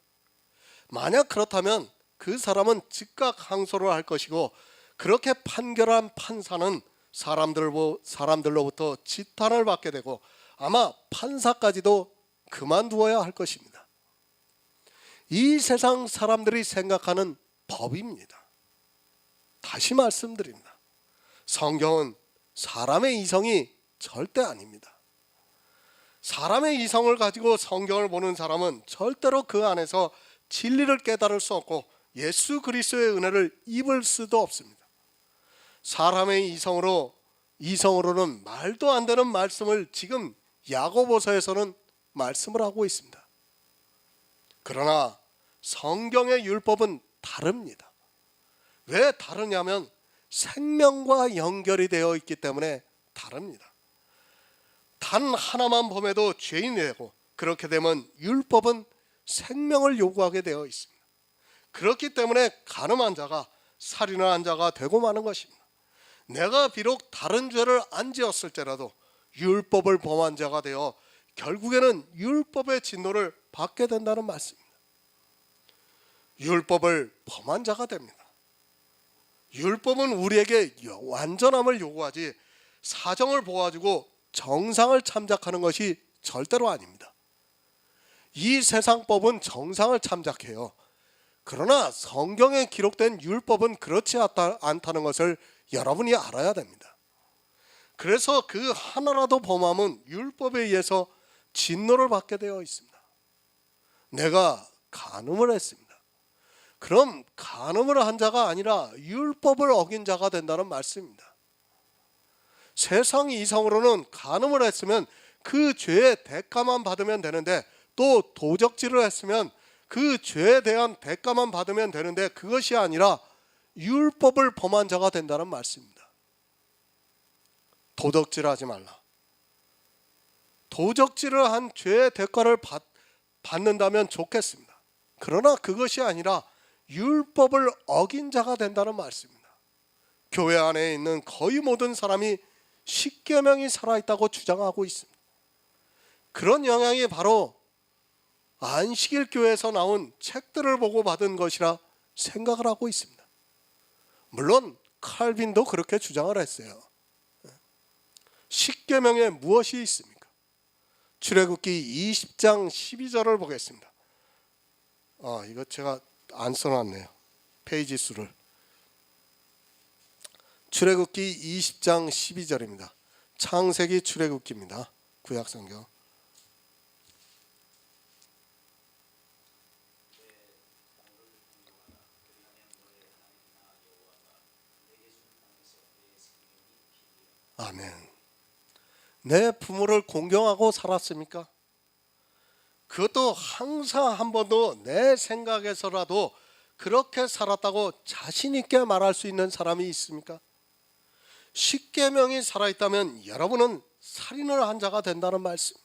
만약 그렇다면 그 사람은 즉각 항소를 할 것이고, 그렇게 판결한 판사는 사람들로부터 지탄을 받게 되고 아마 판사까지도 그만두어야 할 것입니다. 이 세상 사람들이 생각하는 법입니다. 다시 말씀드립니다. 성경은 사람의 이성이 절대 아닙니다. 사람의 이성을 가지고 성경을 보는 사람은 절대로 그 안에서 진리를 깨달을 수 없고 예수 그리스도의 은혜를 입을 수도 없습니다. 사람의 이성으로는 말도 안 되는 말씀을 지금 야고보서에서는 말씀을 하고 있습니다. 그러나 성경의 율법은 다릅니다. 왜 다르냐면 생명과 연결이 되어 있기 때문에 다릅니다. 단 하나만 범해도 죄인이 되고, 그렇게 되면 율법은 생명을 요구하게 되어 있습니다. 그렇기 때문에 간음한 자가 살인을 한 자가 되고 마는 것입니다. 내가 비록 다른 죄를 안 지었을지라도 율법을 범한 자가 되어 결국에는 율법의 진노를 받게 된다는 말씀입니다. 율법을 범한 자가 됩니다. 율법은 우리에게 완전함을 요구하지 사정을 보아주고 정상을 참작하는 것이 절대로 아닙니다. 이 세상 법은 정상을 참작해요. 그러나 성경에 기록된 율법은 그렇지 않다는 것을 여러분이 알아야 됩니다. 그래서 그 하나라도 범하면 율법에 의해서 진노를 받게 되어 있습니다. 내가 간음을 했습니다. 그럼 간음을 한 자가 아니라 율법을 어긴 자가 된다는 말씀입니다. 세상 이성으로는 간음을 했으면 그 죄의 대가만 받으면 되는데, 또 도적질을 했으면 그 죄에 대한 대가만 받으면 되는데, 그것이 아니라 율법을 범한 자가 된다는 말씀입니다. 도적질하지 말라. 도적질을 한 죄의 대가를 받는다면 좋겠습니다. 그러나 그것이 아니라 율법을 어긴 자가 된다는 말씀입니다. 교회 안에 있는 거의 모든 사람이 십계명이 살아있다고 주장하고 있습니다. 그런 영향이 바로 안식일 교회에서 나온 책들을 보고 받은 것이라 생각을 하고 있습니다. 물론 칼빈도 그렇게 주장을 했어요. 십계명에 무엇이 있습니까? 출애굽기 20장 12절을 보겠습니다. 이거 제가 안 써놨네요. 페이지 수를. 출애굽기 20장 12절입니다. 창세기 출애굽기입니다. 구약성경. 아멘. 내 부모를 공경하고 살았습니까? 그것도 항상 한 번도 내 생각에서라도 그렇게 살았다고 자신 있게 말할 수 있는 사람이 있습니까? 십계명이 살아있다면 여러분은 살인을 한 자가 된다는 말씀.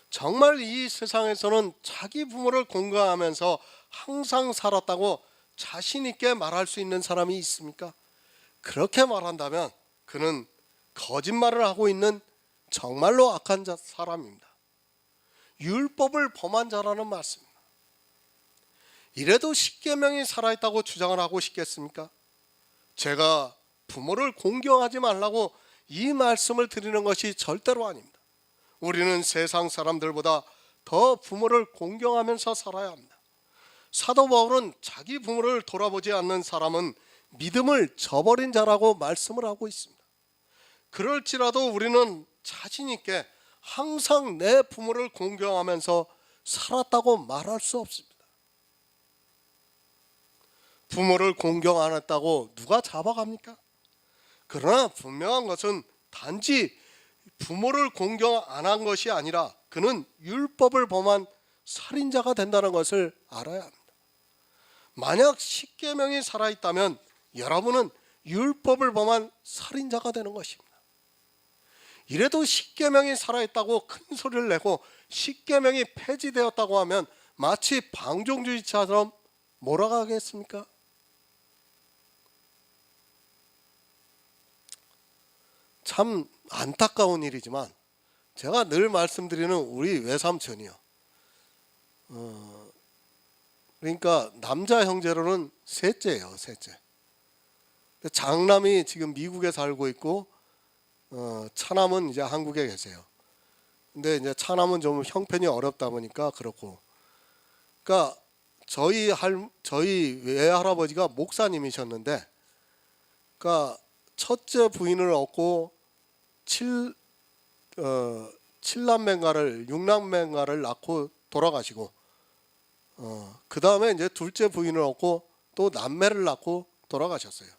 정말 이 세상에서는 자기 부모를 공경하면서 항상 살았다고 자신 있게 말할 수 있는 사람이 있습니까? 그렇게 말한다면 그는 거짓말을 하고 있는 정말로 악한 사람입니다. 율법을 범한 자라는 말씀입니다. 이래도 십계명이 살아있다고 주장을 하고 싶겠습니까? 제가 부모를 공경하지 말라고 이 말씀을 드리는 것이 절대로 아닙니다. 우리는 세상 사람들보다 더 부모를 공경하면서 살아야 합니다. 사도 바울은 자기 부모를 돌아보지 않는 사람은 믿음을 저버린 자라고 말씀을 하고 있습니다. 그럴지라도 우리는 자신 있게 항상 내 부모를 공경하면서 살았다고 말할 수 없습니다. 부모를 공경 안 했다고 누가 잡아갑니까? 그러나 분명한 것은 단지 부모를 공경 안 한 것이 아니라 그는 율법을 범한 살인자가 된다는 것을 알아야 합니다. 만약 십계명이 살아있다면 여러분은 율법을 범한 살인자가 되는 것입니다. 이래도 십계명이 살아있다고 큰 소리를 내고 십계명이 폐지되었다고 하면 마치 방종주의처럼 몰아가겠습니까? 참 안타까운 일이지만 제가 늘 말씀드리는 우리 외삼촌이요. 그러니까 남자 형제로는 셋째예요, 셋째. 장남이 지금 미국에 살고 있고 차남은 이제 한국에 계세요. 근데 이제 차남은 좀 형편이 어렵다 보니까 그렇고. 그러니까 저희 외할아버지가 목사님이셨는데, 그러니까 첫째 부인을 얻고 7남매인가를 6남매인가를 낳고 돌아가시고, 그 다음에 이제 둘째 부인을 얻고 또 남매를 낳고 돌아가셨어요.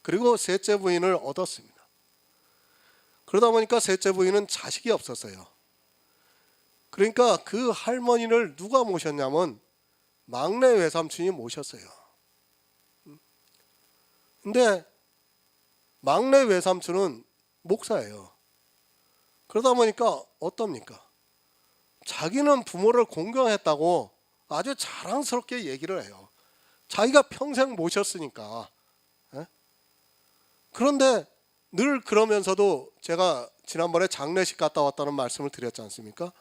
그리고 셋째 부인을 얻었습니다. 그러다 보니까 셋째 부인은 자식이 없었어요. 그러니까 그 할머니를 누가 모셨냐면 막내 외삼촌이 모셨어요. 근데 막내 외삼촌은 목사예요. 그러다 보니까 어떻습니까? 자기는 부모를 공경했다고 아주 자랑스럽게 얘기를 해요. 자기가 평생 모셨으니까. 그런데 늘 그러면서도 제가 지난번에 장례식 갔다 왔다는 말씀을 드렸지 않습니까?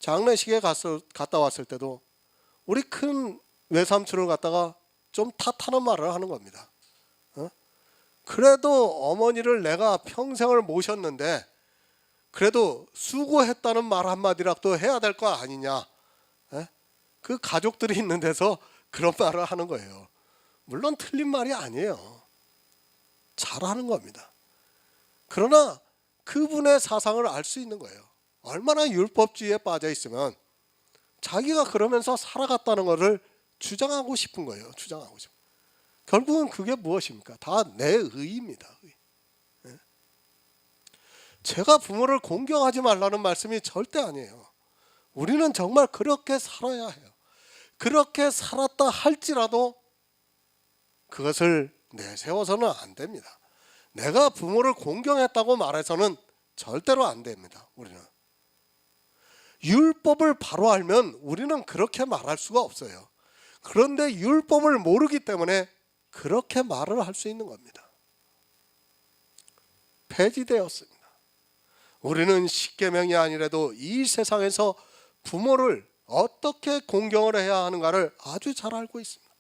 장례식에 갔다 왔을 때도 우리 큰 외삼촌을 갖다가 좀 탓하는 말을 하는 겁니다. 그래도 어머니를 내가 평생을 모셨는데 그래도 수고했다는 말 한마디라도 해야 될 거 아니냐. 그 가족들이 있는 데서 그런 말을 하는 거예요. 물론 틀린 말이 아니에요. 잘하는 겁니다. 그러나 그분의 사상을 알 수 있는 거예요. 얼마나 율법주의에 빠져 있으면 자기가 그러면서 살아갔다는 것을 주장하고 싶은 거예요. 주장하고 싶은. 결국은 그게 무엇입니까? 다 내 의입니다. 의. 제가 부모를 공경하지 말라는 말씀이 절대 아니에요. 우리는 정말 그렇게 살아야 해요. 그렇게 살았다 할지라도 그것을 내세워서는 안 됩니다. 내가 부모를 공경했다고 말해서는 절대로 안 됩니다. 우리는 율법을 바로 알면 우리는 그렇게 말할 수가 없어요. 그런데 율법을 모르기 때문에 그렇게 말을 할 수 있는 겁니다. 폐지되었습니다. 우리는 십계명이 아니라도 이 세상에서 부모를 어떻게 공경을 해야 하는가를 아주 잘 알고 있습니다.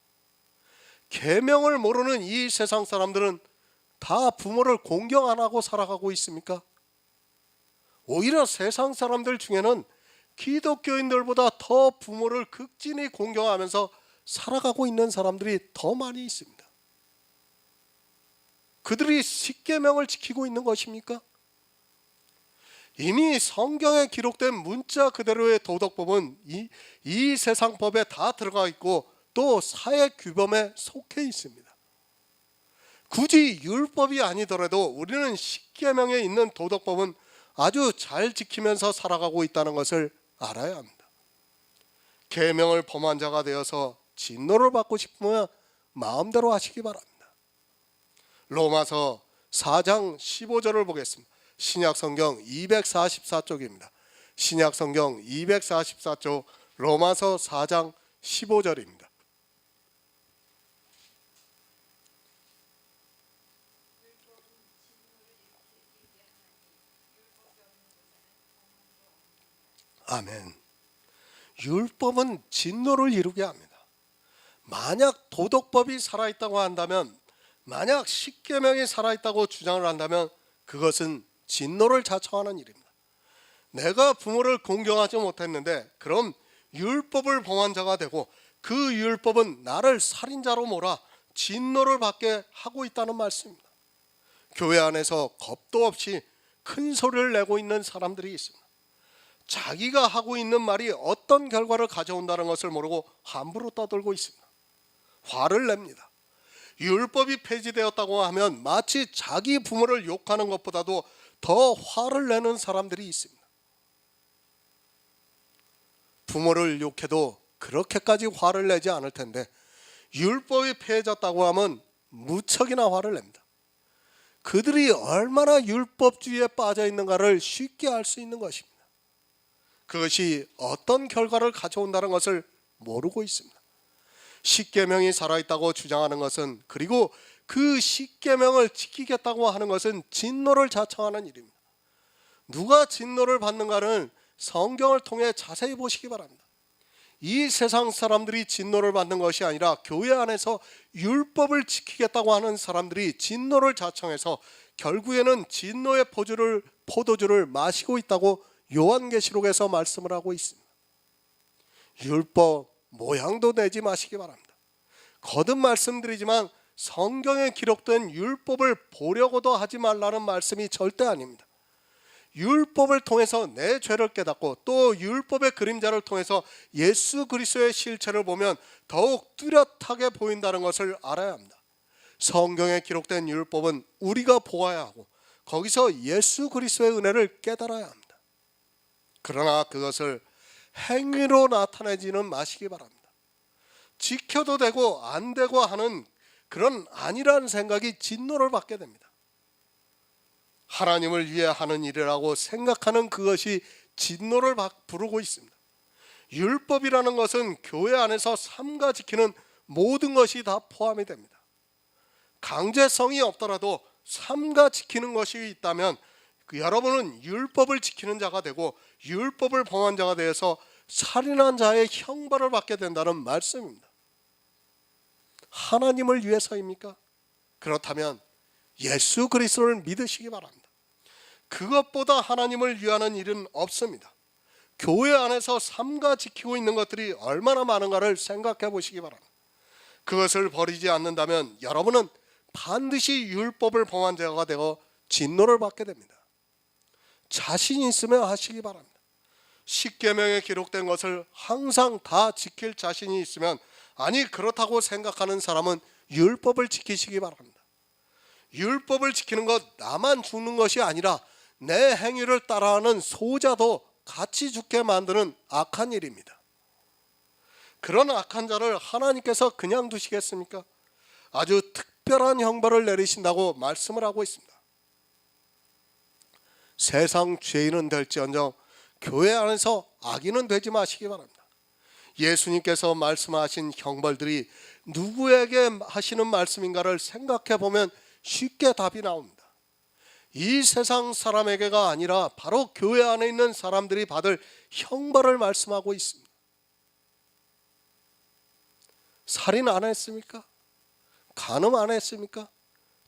계명을 모르는 이 세상 사람들은 다 부모를 공경 안 하고 살아가고 있습니까? 오히려 세상 사람들 중에는 기독교인들보다 더 부모를 극진히 공경하면서 살아가고 있는 사람들이 더 많이 있습니다. 그들이 십계명을 지키고 있는 것입니까? 이미 성경에 기록된 문자 그대로의 도덕법은 이 세상 법에 다 들어가 있고 또 사회 규범에 속해 있습니다. 굳이 율법이 아니더라도 우리는 십계명에 있는 도덕법은 아주 잘 지키면서 살아가고 있다는 것을 알아야 합니다. 계명을 범한 자가 되어서 진노를 받고 싶으면 마음대로 하시기 바랍니다. 로마서 4장 15절을 보겠습니다. 신약성경 244쪽입니다. 신약성경 244쪽 로마서 4장 15절입니다. 아멘. 율법은 진노를 이루게 합니다. 만약 도덕법이 살아있다고 한다면, 만약 십계명이 살아있다고 주장을 한다면 그것은 진노를 자청하는 일입니다. 내가 부모를 공경하지 못했는데 그럼 율법을 범한 자가 되고 그 율법은 나를 살인자로 몰아 진노를 받게 하고 있다는 말씀입니다. 교회 안에서 겁도 없이 큰 소리를 내고 있는 사람들이 있습니다. 자기가 하고 있는 말이 어떤 결과를 가져온다는 것을 모르고 함부로 떠들고 있습니다. 화를 냅니다. 율법이 폐지되었다고 하면 마치 자기 부모를 욕하는 것보다도 더 화를 내는 사람들이 있습니다. 부모를 욕해도 그렇게까지 화를 내지 않을 텐데 율법이 폐해졌다고 하면 무척이나 화를 냅니다. 그들이 얼마나 율법주의에 빠져 있는가를 쉽게 알 수 있는 것입니다. 그것이 어떤 결과를 가져온다는 것을 모르고 있습니다. 십계명이 살아있다고 주장하는 것은, 그리고 그 십계명을 지키겠다고 하는 것은 진노를 자청하는 일입니다. 누가 진노를 받는가는 성경을 통해 자세히 보시기 바랍니다. 이 세상 사람들이 진노를 받는 것이 아니라 교회 안에서 율법을 지키겠다고 하는 사람들이 진노를 자청해서 결국에는 진노의 포도주를 마시고 있다고 요한계시록에서 말씀을 하고 있습니다. 율법 모양도 내지 마시기 바랍니다. 거듭 말씀드리지만 성경에 기록된 율법을 보려고도 하지 말라는 말씀이 절대 아닙니다. 율법을 통해서 내 죄를 깨닫고 또 율법의 그림자를 통해서 예수 그리스도의 실체를 보면 더욱 뚜렷하게 보인다는 것을 알아야 합니다. 성경에 기록된 율법은 우리가 보아야 하고 거기서 예수 그리스도의 은혜를 깨달아야 합니다. 그러나 그것을 행위로 나타내지는 마시기 바랍니다. 지켜도 되고 안 되고 하는 그런 아니라는 생각이 진노를 받게 됩니다. 하나님을 위해 하는 일이라고 생각하는 그것이 진노를 부르고 있습니다. 율법이라는 것은 교회 안에서 삼가 지키는 모든 것이 다 포함이 됩니다. 강제성이 없더라도 삼가 지키는 것이 있다면 여러분은 율법을 지키는 자가 되고 율법을 범한 자가 되어서 살인한 자의 형벌을 받게 된다는 말씀입니다. 하나님을 위해서입니까? 그렇다면 예수 그리스도를 믿으시기 바랍니다. 그것보다 하나님을 위하는 일은 없습니다. 교회 안에서 삼가 지키고 있는 것들이 얼마나 많은가를 생각해 보시기 바랍니다. 그것을 버리지 않는다면 여러분은 반드시 율법을 범한 자가 되어 진노를 받게 됩니다. 자신 있으면 하시기 바랍니다. 십계명에 기록된 것을 항상 다 지킬 자신이 있으면, 아니 그렇다고 생각하는 사람은 율법을 지키시기 바랍니다. 율법을 지키는 것, 나만 죽는 것이 아니라 내 행위를 따라하는 소자도 같이 죽게 만드는 악한 일입니다. 그런 악한 자를 하나님께서 그냥 두시겠습니까? 아주 특별한 형벌을 내리신다고 말씀을 하고 있습니다. 세상 죄인은 될지언정 교회 안에서 악인은 되지 마시기 바랍니다. 예수님께서 말씀하신 형벌들이 누구에게 하시는 말씀인가를 생각해 보면 쉽게 답이 나옵니다. 이 세상 사람에게가 아니라 바로 교회 안에 있는 사람들이 받을 형벌을 말씀하고 있습니다. 살인 안 했습니까? 간음 안 했습니까?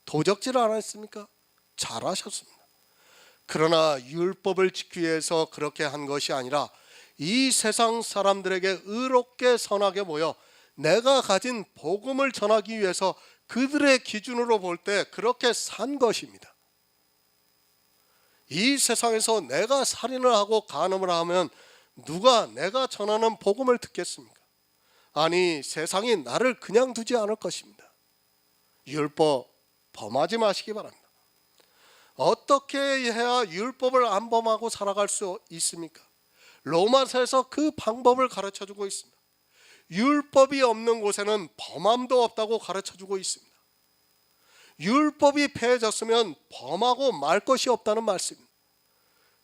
도적질 안 했습니까? 잘하셨습니다. 그러나 율법을 지키기 위해서 그렇게 한 것이 아니라 이 세상 사람들에게 의롭게 선하게 모여 내가 가진 복음을 전하기 위해서 그들의 기준으로 볼 때 그렇게 산 것입니다. 이 세상에서 내가 살인을 하고 간음을 하면 누가 내가 전하는 복음을 듣겠습니까? 아니, 세상이 나를 그냥 두지 않을 것입니다. 율법 범하지 마시기 바랍니다. 어떻게 해야 율법을 안 범하고 살아갈 수 있습니까? 로마서에서 그 방법을 가르쳐주고 있습니다. 율법이 없는 곳에는 범함도 없다고 가르쳐주고 있습니다. 율법이 폐해졌으면 범하고 말 것이 없다는 말씀입니다.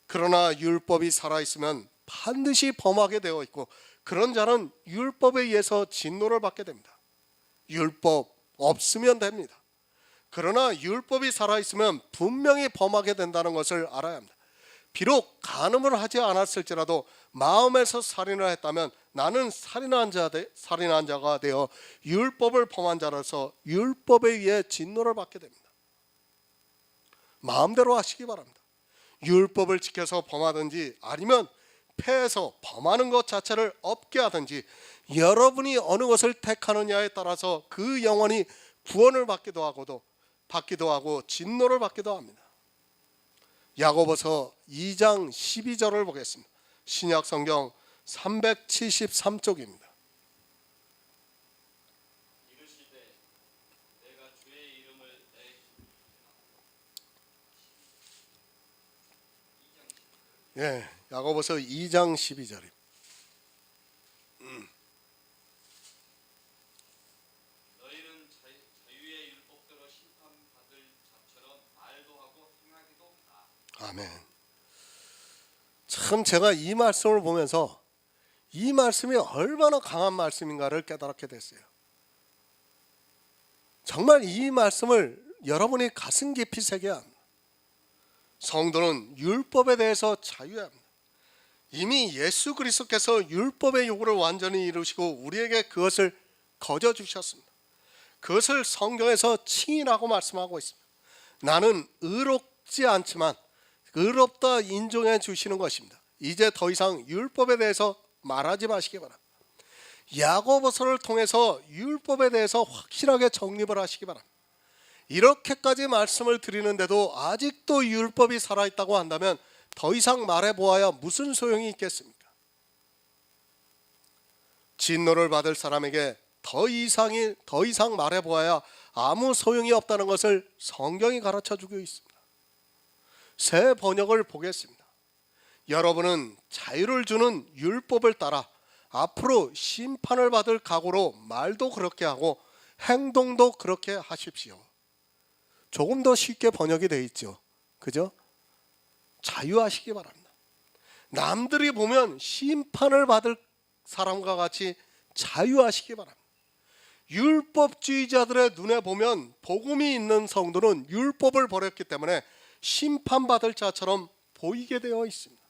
그러나 율법이 살아있으면 반드시 범하게 되어 있고, 그런 자는 율법에 의해서 진노를 받게 됩니다. 율법 없으면 됩니다. 그러나 율법이 살아있으면 분명히 범하게 된다는 것을 알아야 합니다. 비록 간음을 하지 않았을지라도 마음에서 살인을 했다면 나는 살인한 자가 되어 율법을 범한 자로서 율법에 의해 진노를 받게 됩니다. 마음대로 하시기 바랍니다. 율법을 지켜서 범하든지 아니면 폐해서 범하는 것 자체를 없게 하든지, 여러분이 어느 것을 택하느냐에 따라서 그 영혼이 구원을 받기도 하고 진노를 받기도 합니다. 야고보서 2장 12절을 보겠습니다. 신약 성경 373쪽입니다. 이르시되 내가 주의 이름을 내 야고보서 2장 12절입니다. 너희는 자유의 율법대로 심판받을 자처럼 말도 하고 행하기도 하라. 아멘. 참 제가 이 말씀을 보면서 이 말씀이 얼마나 강한 말씀인가를 깨달게 됐어요. 정말 이 말씀을 여러분이 가슴 깊이 새겨야 합니다. 성도는 율법에 대해서 자유해야 합니다. 이미 예수 그리스도께서 율법의 요구를 완전히 이루시고 우리에게 그것을 거저 주셨습니다. 그것을 성경에서 칭의라고 말씀하고 있습니다. 나는 의롭지 않지만 의롭다 인정해 주시는 것입니다. 이제 더 이상 율법에 대해서 말하지 마시기 바랍니다. 야고보서를 통해서 율법에 대해서 확실하게 정립을 하시기 바랍니다. 이렇게까지 말씀을 드리는데도 아직도 율법이 살아있다고 한다면 더 이상 말해보아야 무슨 소용이 있겠습니까? 진노를 받을 사람에게 더 이상 말해보아야 아무 소용이 없다는 것을 성경이 가르쳐주고 있습니다. 새 번역을 보겠습니다. 여러분은 자유를 주는 율법을 따라 앞으로 심판을 받을 각오로 말도 그렇게 하고 행동도 그렇게 하십시오. 조금 더 쉽게 번역이 되어 있죠. 그죠? 자유하시기 바랍니다. 남들이 보면 심판을 받을 사람과 같이 자유하시기 바랍니다. 율법주의자들의 눈에 보면 복음이 있는 성도는 율법을 버렸기 때문에 심판받을 자처럼 보이게 되어 있습니다.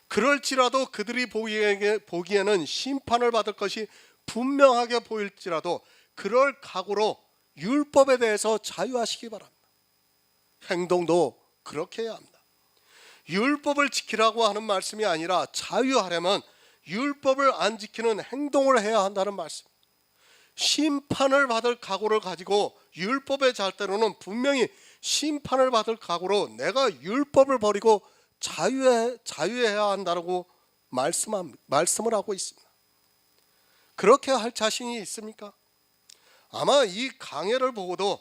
그럴지라도 그들이 보기에는 심판을 받을 것이 분명하게 보일지라도 그럴 각오로 율법에 대해서 자유하시기 바랍니다. 행동도 그렇게 해야 합니다. 율법을 지키라고 하는 말씀이 아니라 자유하려면 율법을 안 지키는 행동을 해야 한다는 말씀. 심판을 받을 각오를 가지고 율법의 잣대로는 분명히 심판을 받을 각오로 내가 율법을 버리고 자유해야 한다고 말씀을 하고 있습니다. 그렇게 할 자신이 있습니까? 아마 이 강해를 보고도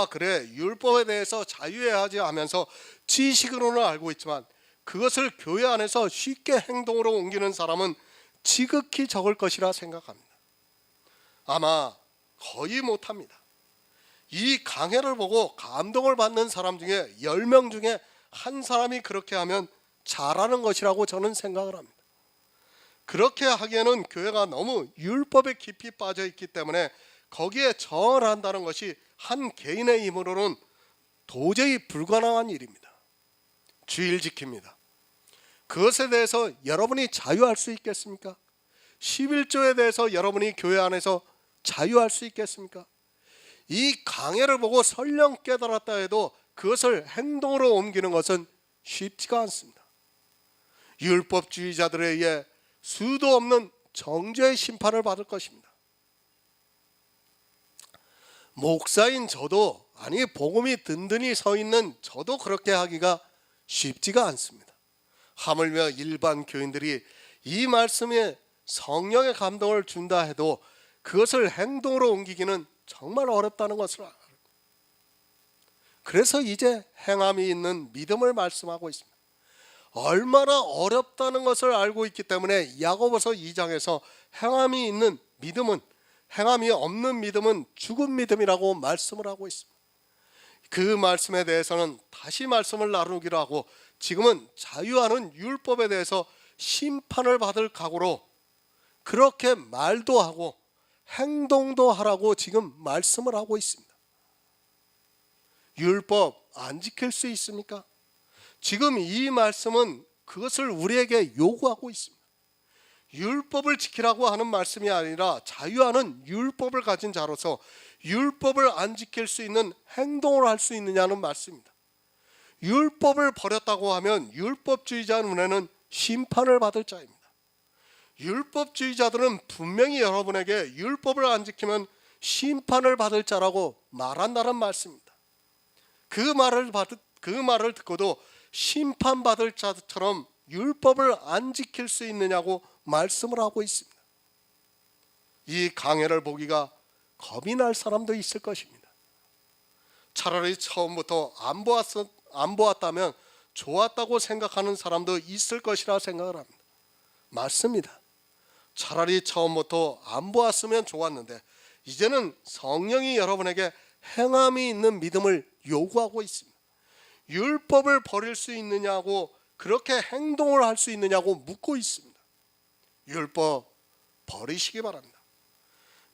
그래, 율법에 대해서 자유해야지 하면서 지식으로는 알고 있지만 그것을 교회 안에서 쉽게 행동으로 옮기는 사람은 지극히 적을 것이라 생각합니다. 아마 거의 못합니다. 이 강해를 보고 감동을 받는 사람 중에 10명 중에 한 사람이 그렇게 하면 잘하는 것이라고 저는 생각을 합니다. 그렇게 하기에는 교회가 너무 율법에 깊이 빠져 있기 때문에 거기에 정을 한다는 것이 한 개인의 힘으로는 도저히 불가능한 일입니다. 주일 지킵니다. 그것에 대해서 여러분이 자유할 수 있겠습니까? 11조에 대해서 여러분이 교회 안에서 자유할 수 있겠습니까? 이 강해를 보고 설령 깨달았다 해도 그것을 행동으로 옮기는 것은 쉽지가 않습니다. 율법주의자들에 의해 수도 없는 정죄의 심판을 받을 것입니다. 목사인 저도, 복음이 든든히 서 있는 저도 그렇게 하기가 쉽지가 않습니다. 하물며 일반 교인들이 이 말씀에 성령의 감동을 준다 해도 그것을 행동으로 옮기기는 정말 어렵다는 것을 알아요. 그래서 이제 행함이 있는 믿음을 말씀하고 있습니다. 얼마나 어렵다는 것을 알고 있기 때문에 야고보서 2장에서 행함이 있는 믿음은, 행함이 없는 믿음은 죽은 믿음이라고 말씀을 하고 있습니다. 그 말씀에 대해서는 다시 말씀을 나누기로 하고 지금은 자유하는 율법에 대해서 심판을 받을 각오로 그렇게 말도 하고 행동도 하라고 지금 말씀을 하고 있습니다. 율법 안 지킬 수 있습니까? 지금 이 말씀은 그것을 우리에게 요구하고 있습니다. 율법을 지키라고 하는 말씀이 아니라 자유하는 율법을 가진 자로서 율법을 안 지킬 수 있는 행동을 할 수 있느냐는 말씀입니다. 율법을 버렸다고 하면 율법주의자 눈에는 심판을 받을 자입니다. 율법주의자들은 분명히 여러분에게 율법을 안 지키면 심판을 받을 자라고 말한다는 말씀입니다. 그 말을 듣고도 심판받을 자처럼 율법을 안 지킬 수 있느냐고 말씀을 하고 있습니다. 이 강해를 보기가 겁이 날 사람도 있을 것입니다. 차라리 처음부터 안 보았다면 좋았다고 생각하는 사람도 있을 것이라 생각을 합니다. 맞습니다. 차라리 처음부터 안 보았으면 좋았는데 이제는 성령이 여러분에게 행함이 있는 믿음을 요구하고 있습니다. 율법을 버릴 수 있느냐고, 그렇게 행동을 할 수 있느냐고 묻고 있습니다. 율법 버리시기 바랍니다.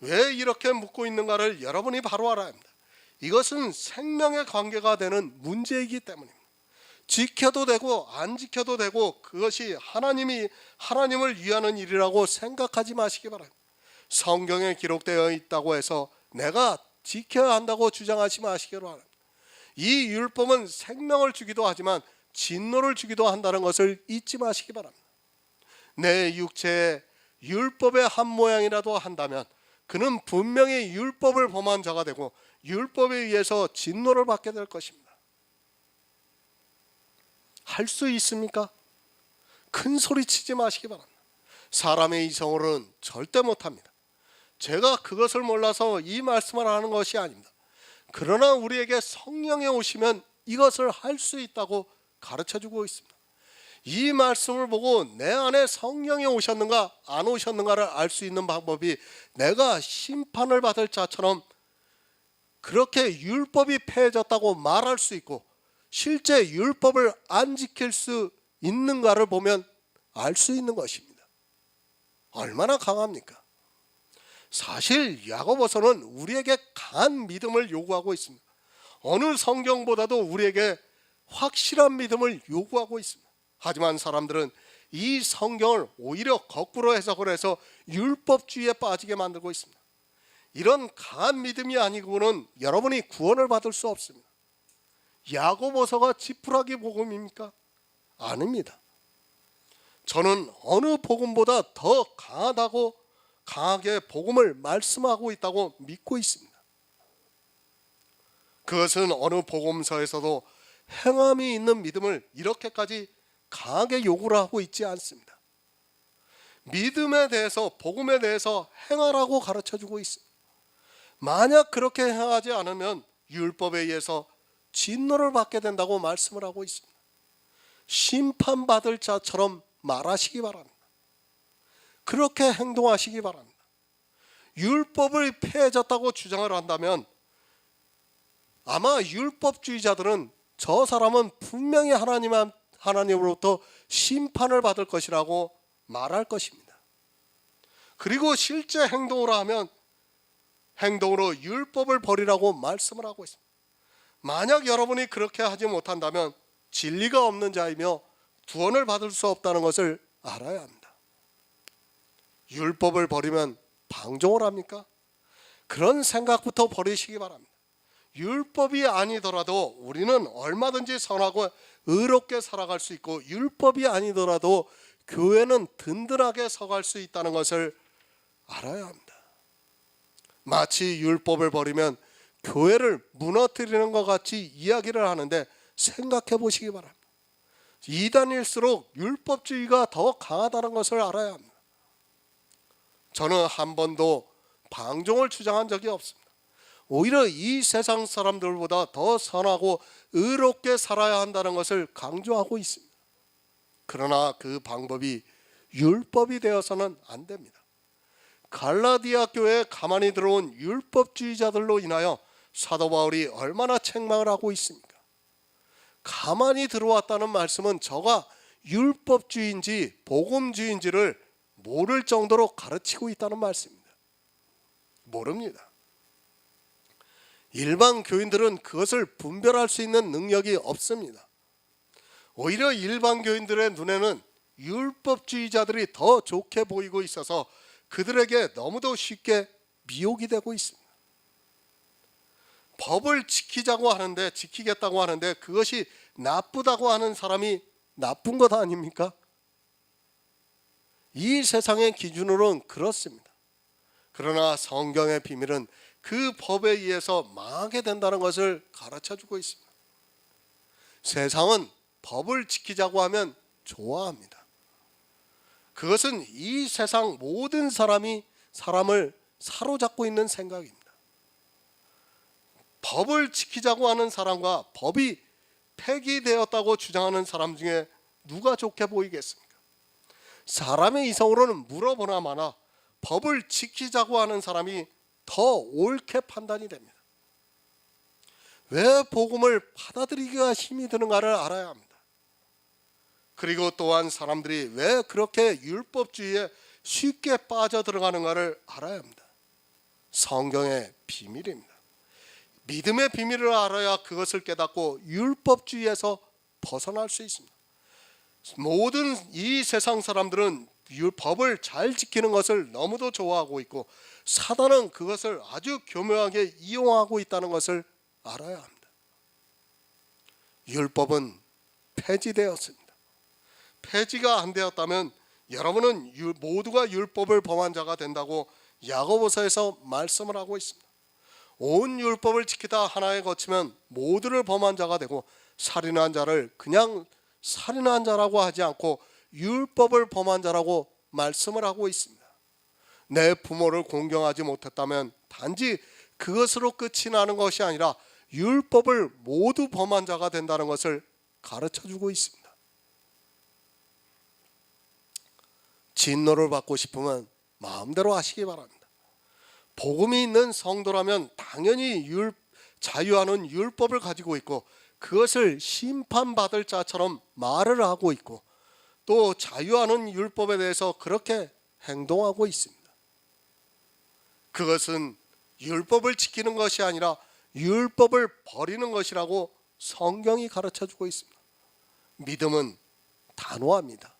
왜 이렇게 묻고 있는가를 여러분이 바로 알아야 합니다. 이것은 생명의 관계가 되는 문제이기 때문입니다. 지켜도 되고 안 지켜도 되고 그것이 하나님을 위하는 일이라고 생각하지 마시기 바랍니다. 성경에 기록되어 있다고 해서 내가 지켜야 한다고 주장하지 마시기 바랍니다. 이 율법은 생명을 주기도 하지만 진노를 주기도 한다는 것을 잊지 마시기 바랍니다. 내 육체에 율법의 한 모양이라도 한다면 그는 분명히 율법을 범한 자가 되고 율법에 의해서 진노를 받게 될 것입니다. 할 수 있습니까? 큰 소리 치지 마시기 바랍니다. 사람의 이성으로는 절대 못합니다. 제가 그것을 몰라서 이 말씀을 하는 것이 아닙니다. 그러나 우리에게 성령이 오시면 이것을 할 수 있다고 가르쳐주고 있습니다. 이 말씀을 보고 내 안에 성령이 오셨는가 안 오셨는가를 알 수 있는 방법이 내가 심판을 받을 자처럼 그렇게 율법이 폐해졌다고 말할 수 있고 실제 율법을 안 지킬 수 있는가를 보면 알 수 있는 것입니다. 얼마나 강합니까? 사실 야고보서는 우리에게 강한 믿음을 요구하고 있습니다. 어느 성경보다도 우리에게 확실한 믿음을 요구하고 있습니다. 하지만 사람들은 이 성경을 오히려 거꾸로 해석을 해서 율법주의에 빠지게 만들고 있습니다. 이런 강한 믿음이 아니고는 여러분이 구원을 받을 수 없습니다. 야고보서가 지푸라기 복음입니까? 아닙니다. 저는 어느 복음보다 더 강하다고 강하게 복음을 말씀하고 있다고 믿고 있습니다. 그것은 어느 복음서에서도 행함이 있는 믿음을 이렇게까지 강하게 요구를 하고 있지 않습니다. 믿음에 대해서, 복음에 대해서 행하라고 가르쳐주고 있습니다. 만약 그렇게 행하지 않으면 율법에 의해서 진노를 받게 된다고 말씀을 하고 있습니다. 심판받을 자처럼 말하시기 바랍니다. 그렇게 행동하시기 바랍니다. 율법을 폐해졌다고 주장을 한다면 아마 율법주의자들은 저 사람은 분명히 하나님으로부터 심판을 받을 것이라고 말할 것입니다. 그리고 실제 행동으로 하면 행동으로 율법을 버리라고 말씀을 하고 있습니다. 만약 여러분이 그렇게 하지 못한다면 진리가 없는 자이며 구원을 받을 수 없다는 것을 알아야 합니다. 율법을 버리면 방종을 합니까? 그런 생각부터 버리시기 바랍니다. 율법이 아니더라도 우리는 얼마든지 선하고 의롭게 살아갈 수 있고, 율법이 아니더라도 교회는 든든하게 서갈 수 있다는 것을 알아야 합니다. 마치 율법을 버리면 교회를 무너뜨리는 것 같이 이야기를 하는데 생각해 보시기 바랍니다. 이단일수록 율법주의가 더 강하다는 것을 알아야 합니다. 저는 한 번도 방종을 주장한 적이 없습니다. 오히려 이 세상 사람들보다 더 선하고 의롭게 살아야 한다는 것을 강조하고 있습니다. 그러나 그 방법이 율법이 되어서는 안 됩니다. 갈라디아 교회에 가만히 들어온 율법주의자들로 인하여 사도 바울이 얼마나 책망을 하고 있습니까? 가만히 들어왔다는 말씀은 저가 율법주의인지 복음주의인지를 모를 정도로 가르치고 있다는 말씀입니다. 모릅니다. 일반 교인들은 그것을 분별할 수 있는 능력이 없습니다. 오히려 일반 교인들의 눈에는 율법주의자들이 더 좋게 보이고 있어서 그들에게 너무도 쉽게 미혹이 되고 있습니다. 법을 지키자고 하는데, 지키겠다고 하는데 그것이 나쁘다고 하는 사람이 나쁜 것 아닙니까? 이 세상의 기준으로는 그렇습니다. 그러나 성경의 비밀은 그 법에 의해서 망하게 된다는 것을 가르쳐주고 있습니다. 세상은 법을 지키자고 하면 좋아합니다. 그것은 이 세상 모든 사람이 사람을 사로잡고 있는 생각입니다. 법을 지키자고 하는 사람과 법이 폐기되었다고 주장하는 사람 중에 누가 좋게 보이겠습니까? 사람의 이성으로는 물어보나 마나 법을 지키자고 하는 사람이 더 옳게 판단이 됩니다. 왜 복음을 받아들이기가 힘이 드는가를 알아야 합니다. 그리고 또한 사람들이 왜 그렇게 율법주의에 쉽게 빠져들어가는가를 알아야 합니다. 성경의 비밀입니다. 믿음의 비밀을 알아야 그것을 깨닫고 율법주의에서 벗어날 수 있습니다. 모든 이 세상 사람들은 법을 잘 지키는 것을 너무도 좋아하고 있고, 사단은 그것을 아주 교묘하게 이용하고 있다는 것을 알아야 합니다. 율법은 폐지되었습니다. 폐지가 안 되었다면 여러분은 모두가 율법을 범한 자가 된다고 야고보서에서 말씀을 하고 있습니다. 온 율법을 지키다 하나에 거치면 모두를 범한 자가 되고, 살인한 자를 그냥 살인한 자라고 하지 않고 율법을 범한 자라고 말씀을 하고 있습니다. 내 부모를 공경하지 못했다면 단지 그것으로 끝이 나는 것이 아니라 율법을 모두 범한 자가 된다는 것을 가르쳐주고 있습니다. 진노를 받고 싶으면 마음대로 하시기 바랍니다. 복음이 있는 성도라면 당연히 자유하는 율법을 가지고 있고, 그것을 심판받을 자처럼 말을 하고 있고, 또 자유하는 율법에 대해서 그렇게 행동하고 있습니다. 그것은 율법을 지키는 것이 아니라 율법을 버리는 것이라고 성경이 가르쳐주고 있습니다. 믿음은 단호합니다.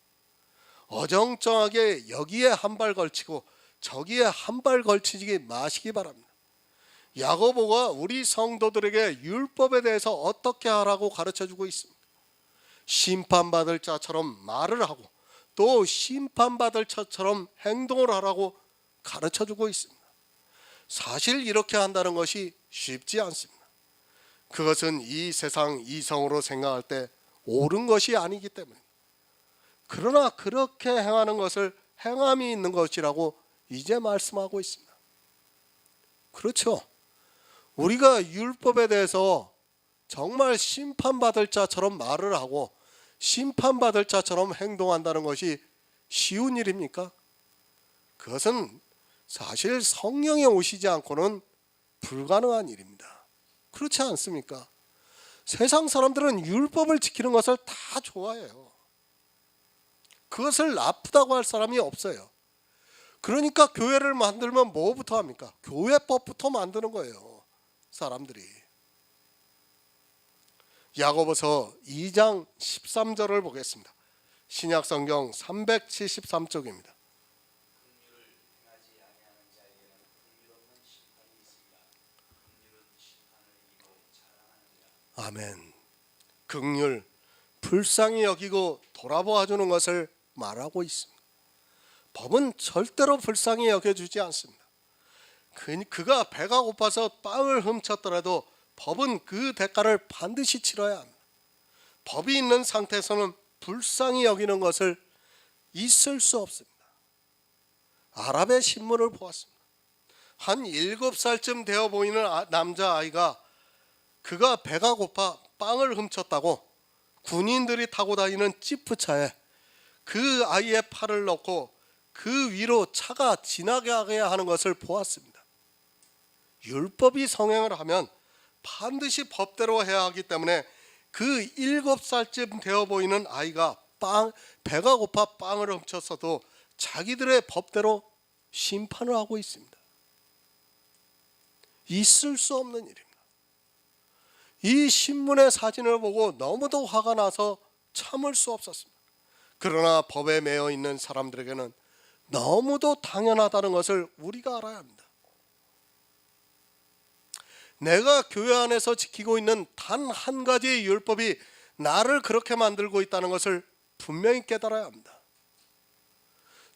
어정쩡하게 여기에 한 발 걸치고 저기에 한 발 걸치지 마시기 바랍니다. 야고보가 우리 성도들에게 율법에 대해서 어떻게 하라고 가르쳐주고 있습니다. 심판받을 자처럼 말을 하고 또 심판받을 자처럼 행동을 하라고 가르쳐주고 있습니다. 사실 이렇게 한다는 것이 쉽지 않습니다. 그것은 이 세상 이성으로 생각할 때 옳은 것이 아니기 때문입니다. 그러나 그렇게 행하는 것을 행함이 있는 것이라고 이제 말씀하고 있습니다. 그렇죠. 우리가 율법에 대해서 정말 심판받을 자처럼 말을 하고 심판받을 자처럼 행동한다는 것이 쉬운 일입니까? 그것은 사실 성령이 오시지 않고는 불가능한 일입니다. 그렇지 않습니까? 세상 사람들은 율법을 지키는 것을 다 좋아해요. 그것을 나쁘다고 할 사람이 없어요. 그러니까 교회를 만들면 뭐부터 합니까? 교회법부터 만드는 거예요. 사람들이. 야고보서 2장 13절을 보겠습니다. 신약성경 373쪽입니다. 긍휼을 행하지 아니하는 자에게는 긍휼 없는 심판이 있으리라. 긍휼은 심판을 이기고 자랑하느니라. 아멘. 긍휼, 불쌍히 여기고 돌아보아 주는 것을 말하고 있습니다. 법은 절대로 불쌍히 여겨주지 않습니다. 그가 배가 고파서 빵을 훔쳤더라도 법은 그 대가를 반드시 치러야 합니다. 법이 있는 상태에서는 불쌍히 여기는 것을 있을 수 없습니다. 아랍의 신문을 보았습니다. 한 7살쯤 되어 보이는 남자아이가 그가 배가 고파 빵을 훔쳤다고 군인들이 타고 다니는 지프차에 그 아이의 팔을 넣고 그 위로 차가 지나가게 하는 것을 보았습니다. 율법이 성행을 하면 반드시 법대로 해야 하기 때문에 그 7살쯤 되어 보이는 아이가 배가 고파 빵을 훔쳤어도 자기들의 법대로 심판을 하고 있습니다. 있을 수 없는 일입니다. 이 신문의 사진을 보고 너무도 화가 나서 참을 수 없었습니다. 그러나 법에 매여 있는 사람들에게는 너무도 당연하다는 것을 우리가 알아야 합니다. 내가 교회 안에서 지키고 있는 단 한 가지의 율법이 나를 그렇게 만들고 있다는 것을 분명히 깨달아야 합니다.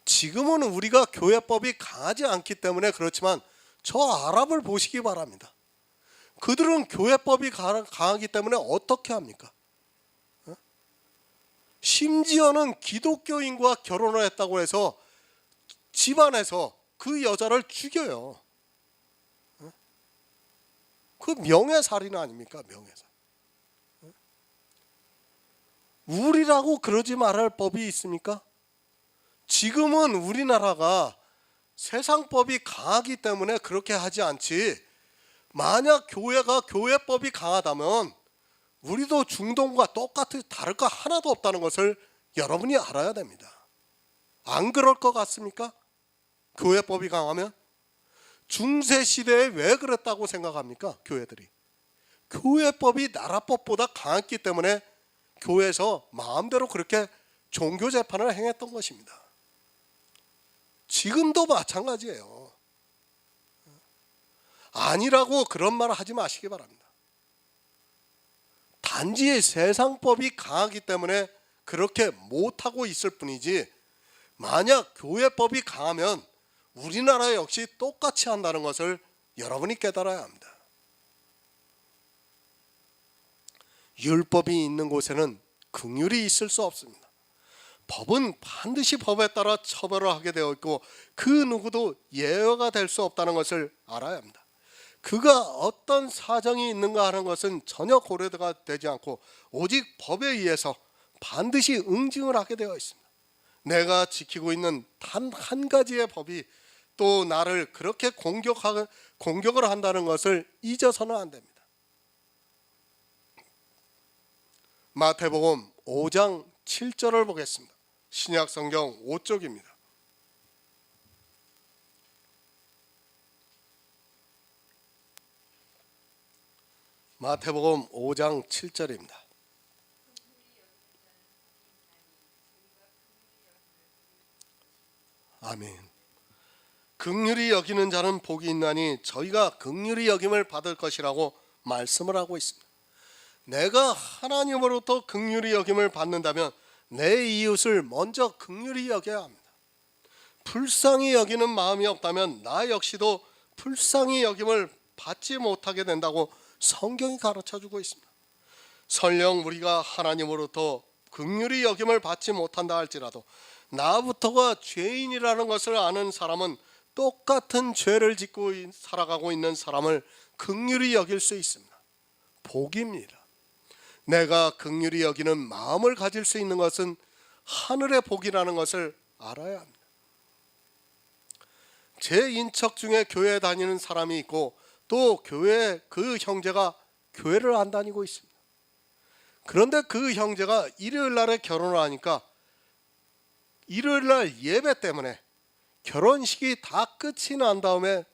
지금은 우리가 교회법이 강하지 않기 때문에 그렇지만 저 아랍을 보시기 바랍니다. 그들은 교회법이 강하기 때문에 어떻게 합니까? 심지어는 기독교인과 결혼을 했다고 해서 집안에서 그 여자를 죽여요. 그 명예살인 아닙니까? 명예살. 우리라고 그러지 말할 법이 있습니까? 지금은 우리나라가 세상법이 강하기 때문에 그렇게 하지 않지, 만약 교회가 교회법이 강하다면 우리도 중동과 똑같이 다를 거 하나도 없다는 것을 여러분이 알아야 됩니다. 안 그럴 것 같습니까? 교회법이 강하면? 중세시대에 왜 그랬다고 생각합니까? 교회들이 교회법이 나라법보다 강했기 때문에 교회에서 마음대로 그렇게 종교 재판을 행했던 것입니다. 지금도 마찬가지예요. 아니라고 그런 말을 하지 마시기 바랍니다. 단지 세상법이 강하기 때문에 그렇게 못하고 있을 뿐이지, 만약 교회법이 강하면 우리나라 역시 똑같이 한다는 것을 여러분이 깨달아야 합니다. 율법이 있는 곳에는 긍휼이 있을 수 없습니다. 법은 반드시 법에 따라 처벌을 하게 되어 있고 그 누구도 예외가 될 수 없다는 것을 알아야 합니다. 그가 어떤 사정이 있는가 하는 것은 전혀 고려가 되지 않고 오직 법에 의해서 반드시 응징을 하게 되어 있습니다. 내가 지키고 있는 단 한 가지의 법이 또 나를 그렇게 공격을 한다는 것을 잊어서는 안 됩니다. 마태복음 5장 7절을 보겠습니다. 신약성경 5쪽입니다. 마태복음 5장 7절입니다. 아멘. 긍휼히 여기는 자는 복이 있나니 저희가 긍휼히 여김을 받을 것이라고 말씀을 하고 있습니다. 내가 하나님으로부터 긍휼히 여김을 받는다면 내 이웃을 먼저 긍휼히 여겨야 합니다. 불쌍히 여기는 마음이 없다면 나 역시도 불쌍히 여김을 받지 못하게 된다고 성경이 가르쳐주고 있습니다. 설령 우리가 하나님으로부터 긍휼히 여김을 받지 못한다 할지라도 나부터가 죄인이라는 것을 아는 사람은 똑같은 죄를 짓고 살아가고 있는 사람을 긍휼히 여길 수 있습니다. 복입니다. 내가 긍휼히 여기는 마음을 가질 수 있는 것은 하늘의 복이라는 것을 알아야 합니다. 제 인척 중에 교회 다니는 사람이 있고 또 교회 그 형제가 교회를 안 다니고 있습니다. 그런데 그 형제가 일요일 날에 결혼을 하니까 일요일 날 예배 때문에 결혼식이 다 끝이 난 다음에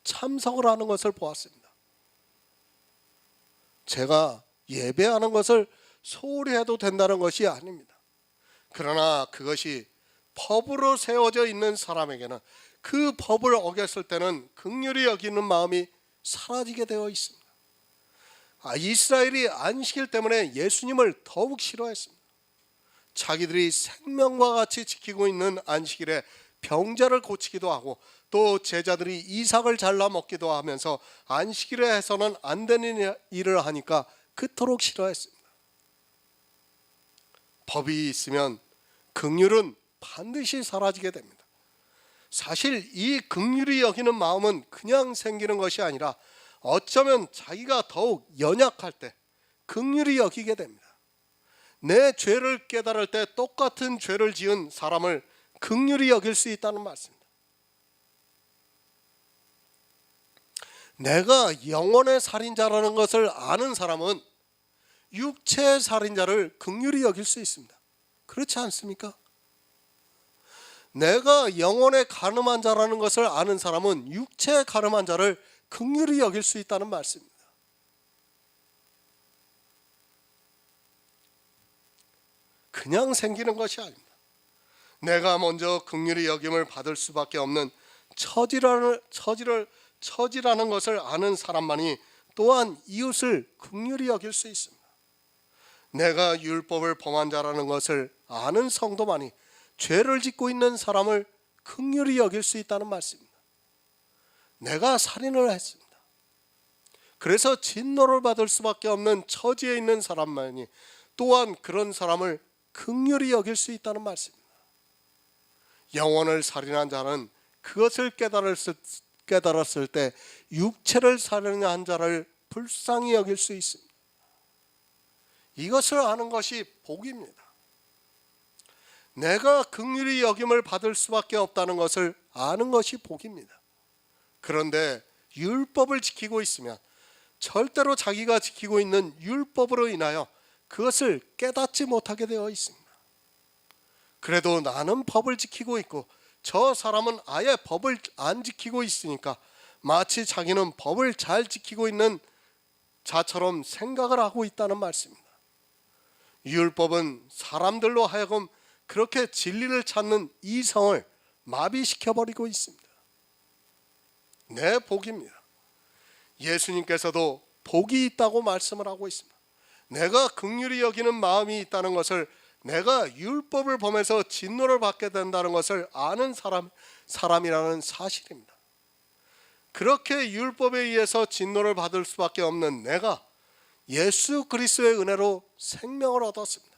참석을 하는 것을 보았습니다. 제가 예배하는 것을 소홀히 해도 된다는 것이 아닙니다. 그러나 그것이 법으로 세워져 있는 사람에게는 그 법을 어겼을 때는 긍휼히 여기는 마음이 사라지게 되어 있습니다. 이스라엘이 안식일 때문에 예수님을 더욱 싫어했습니다. 자기들이 생명과 같이 지키고 있는 안식일에 병자를 고치기도 하고 또 제자들이 이삭을 잘라 먹기도 하면서 안식일에 해서는 안 되는 일을 하니까 그토록 싫어했습니다. 법이 있으면 긍휼은 반드시 사라지게 됩니다. 사실 이 긍휼히 여기는 마음은 그냥 생기는 것이 아니라 어쩌면 자기가 더욱 연약할 때 긍휼히 여기게 됩니다. 내 죄를 깨달을 때 똑같은 죄를 지은 사람을 긍휼히 여길 수 있다는 말씀입니다. 내가 영혼의 살인자라는 것을 아는 사람은 육체의 살인자를 긍휼히 여길 수 있습니다. 그렇지 않습니까? 내가 영혼의 가늠한 자라는 것을 아는 사람은 육체의 가늠한 자를 긍휼히 여길 수 있다는 말씀입니다. 그냥 생기는 것이 아닙니다. 내가 먼저 긍휼히 여김을 받을 수밖에 없는 처지라는 것을 아는 사람만이 또한 이웃을 긍휼히 여길 수 있습니다. 내가 율법을 범한 자라는 것을 아는 성도만이 죄를 짓고 있는 사람을 긍휼히 여길 수 있다는 말씀입니다. 내가 살인을 했습니다. 그래서 진노를 받을 수밖에 없는 처지에 있는 사람만이 또한 그런 사람을 긍휼히 여길 수 있다는 말씀입니다. 영혼을 살인한 자는 그것을 깨달았을 때 육체를 살인한 자를 불쌍히 여길 수 있습니다. 이것을 아는 것이 복입니다. 내가 긍휼히 여김을 받을 수밖에 없다는 것을 아는 것이 복입니다. 그런데 율법을 지키고 있으면 절대로 자기가 지키고 있는 율법으로 인하여 그것을 깨닫지 못하게 되어 있습니다. 그래도 나는 법을 지키고 있고 저 사람은 아예 법을 안 지키고 있으니까 마치 자기는 법을 잘 지키고 있는 자처럼 생각을 하고 있다는 말씀입니다. 율법은 사람들로 하여금 그렇게 진리를 찾는 이성을 마비시켜버리고 있습니다. 내 복입니다. 예수님께서도 복이 있다고 말씀을 하고 있습니다. 내가 긍휼히 여기는 마음이 있다는 것을 내가 율법을 범해서 진노를 받게 된다는 것을 아는 사람이라는 사실입니다. 그렇게 율법에 의해서 진노를 받을 수밖에 없는 내가 예수 그리스도의 은혜로 생명을 얻었습니다.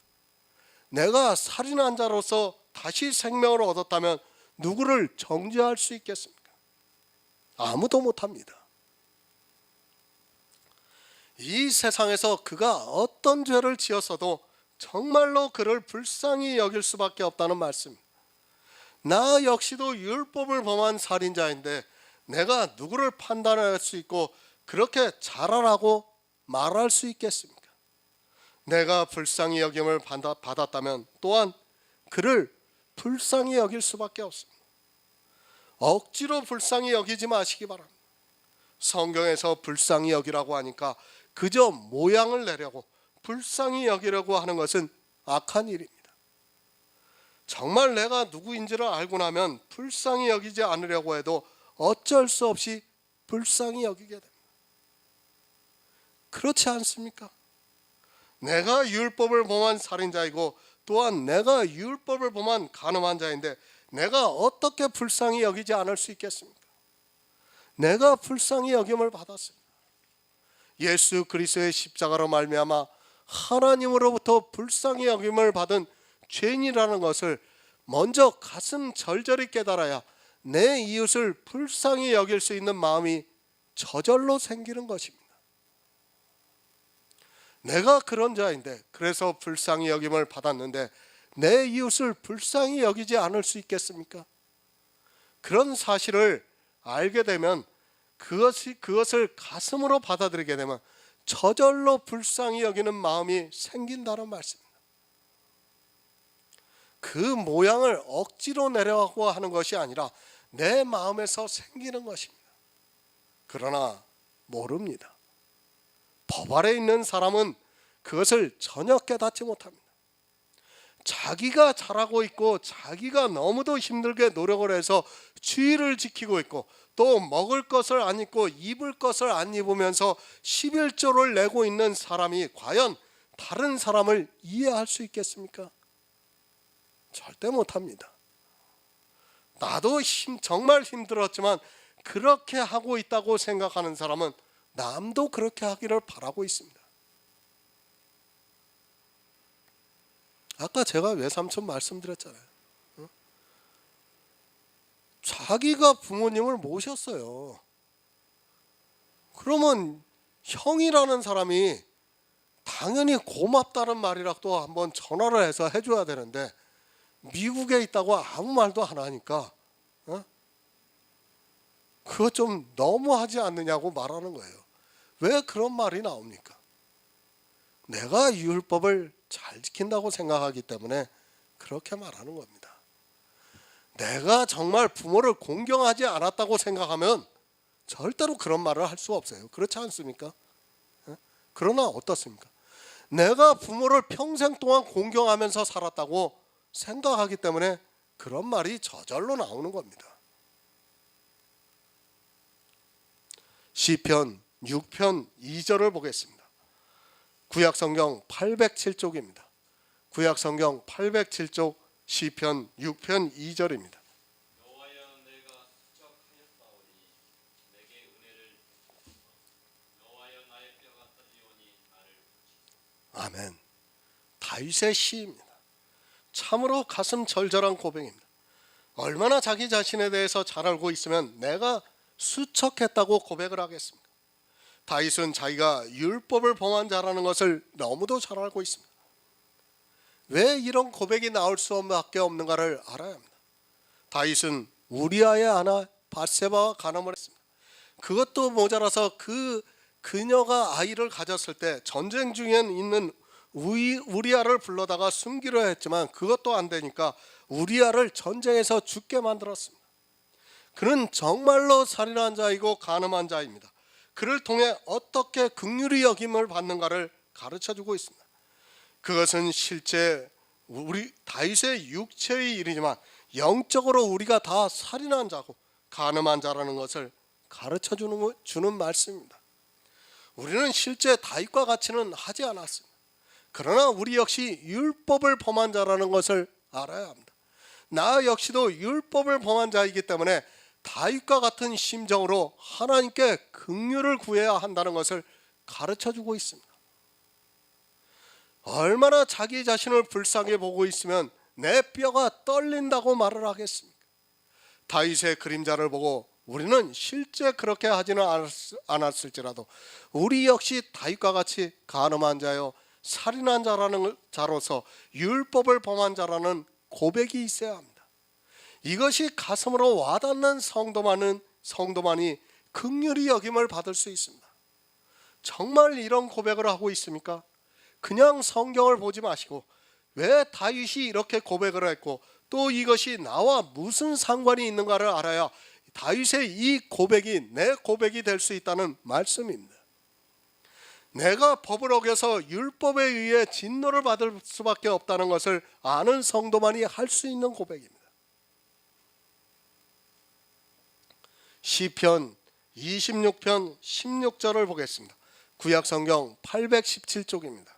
내가 살인한 자로서 다시 생명을 얻었다면 누구를 정죄할 수 있겠습니까? 아무도 못합니다. 이 세상에서 그가 어떤 죄를 지었어도 정말로 그를 불쌍히 여길 수밖에 없다는 말씀. 나 역시도 율법을 범한 살인자인데 내가 누구를 판단할 수 있고 그렇게 잘하라고 말할 수 있겠습니까? 내가 불쌍히 여김을 받았다면 또한 그를 불쌍히 여길 수밖에 없습니다. 억지로 불쌍히 여기지 마시기 바랍니다. 성경에서 불쌍히 여기라고 하니까 그저 모양을 내려고 불쌍히 여기려고 하는 것은 악한 일입니다. 정말 내가 누구인지를 알고 나면 불쌍히 여기지 않으려고 해도 어쩔 수 없이 불쌍히 여기게 됩니다. 그렇지 않습니까? 내가 율법을 범한 살인자이고 또한 내가 율법을 범한 간음한 자인데 내가 어떻게 불쌍히 여기지 않을 수 있겠습니까? 내가 불쌍히 여김을 받았습니다. 예수 그리스도의 십자가로 말미암아 하나님으로부터 불쌍히 여김을 받은 죄인이라는 것을 먼저 가슴 절절히 깨달아야 내 이웃을 불쌍히 여길 수 있는 마음이 저절로 생기는 것입니다. 내가 그런 자인데, 그래서 불쌍히 여김을 받았는데 내 이웃을 불쌍히 여기지 않을 수 있겠습니까? 그런 사실을 알게 되면 그것을 가슴으로 받아들이게 되면 저절로 불쌍히 여기는 마음이 생긴다는 말씀입니다. 그 모양을 억지로 내려가고 하는 것이 아니라 내 마음에서 생기는 것입니다. 그러나 모릅니다. 법 아래 있는 사람은 그것을 전혀 깨닫지 못합니다. 자기가 잘하고 있고 자기가 너무도 힘들게 노력을 해서 주의를 지키고 있고 또 먹을 것을 안 입고 입을 것을 안 입으면서 11조를 내고 있는 사람이 과연 다른 사람을 이해할 수 있겠습니까? 절대 못합니다. 나도 정말 힘들었지만 그렇게 하고 있다고 생각하는 사람은 남도 그렇게 하기를 바라고 있습니다. 아까 제가 외삼촌 말씀드렸잖아요. 자기가 부모님을 모셨어요. 그러면 형이라는 사람이 당연히 고맙다는 말이라도 한번 전화를 해서 해줘야 되는데 미국에 있다고 아무 말도 안 하니까 그거 좀 너무하지 않느냐고 말하는 거예요. 왜 그런 말이 나옵니까? 내가 율법을 잘 지킨다고 생각하기 때문에 그렇게 말하는 겁니다. 내가 정말 부모를 공경하지 않았다고 생각하면 절대로 그런 말을 할 수 없어요. 그렇지 않습니까? 그러나 어떻습니까? 내가 부모를 평생 동안 공경하면서 살았다고 생각하기 때문에 그런 말이 저절로 나오는 겁니다. 시편 6편 2절을 보겠습니다. 구약성경 807쪽입니다. 구약성경 807쪽 시편 6편 2절입니다. 여호와여 내가 수척하였사오니 내게 은혜를 베푸소서. 여호와여 나의 뼈 같은 영혼이 나를 붙이소서. 아멘. 다윗의 시입니다. 참으로 가슴 절절한 고백입니다. 얼마나 자기 자신에 대해서 잘 알고 있으면 내가 수척했다고 고백을 하겠습니까? 다윗은 자기가 율법을 범한 자라는 것을 너무도 잘 알고 있습니다. 왜 이런 고백이 나올 수밖에 없는가를 알아야 합니다. 다윗은 우리아의 아내 밧세바와 간음을 했습니다. 그것도 모자라서 그녀가 아이를 가졌을 때 전쟁 중에 있는 우리아를 불러다가 숨기려 했지만 그것도 안 되니까 우리아를 전쟁에서 죽게 만들었습니다. 그는 정말로 살인한 자이고 간음한 자입니다. 그를 통해 어떻게 긍휼히 여김을 받는가를 가르쳐주고 있습니다. 그것은 실제 우리 다윗의 육체의 일이지만 영적으로 우리가 다 살인한 자고 간음한 자라는 것을 가르쳐주는 말씀입니다. 우리는 실제 다윗과 같이는 하지 않았습니다. 그러나 우리 역시 율법을 범한 자라는 것을 알아야 합니다. 나 역시도 율법을 범한 자이기 때문에 다윗과 같은 심정으로 하나님께 긍휼을 구해야 한다는 것을 가르쳐주고 있습니다. 얼마나 자기 자신을 불쌍히 보고 있으면 내 뼈가 떨린다고 말을 하겠습니까? 다윗의 그림자를 보고 우리는 실제 그렇게 하지는 않았을지라도 우리 역시 다윗과 같이 간음한 자요 살인한 자라는 자로서 율법을 범한 자라는 고백이 있어야 합니다. 이것이 가슴으로 와닿는 성도만이 긍휼히 여김을 받을 수 있습니다. 정말 이런 고백을 하고 있습니까? 그냥 성경을 보지 마시고 왜 다윗이 이렇게 고백을 했고 또 이것이 나와 무슨 상관이 있는가를 알아야 다윗의 이 고백이 내 고백이 될 수 있다는 말씀입니다. 내가 법을 어겨서 율법에 의해 진노를 받을 수밖에 없다는 것을 아는 성도만이 할 수 있는 고백입니다. 시편 26편 16절을 보겠습니다. 구약성경 817쪽입니다.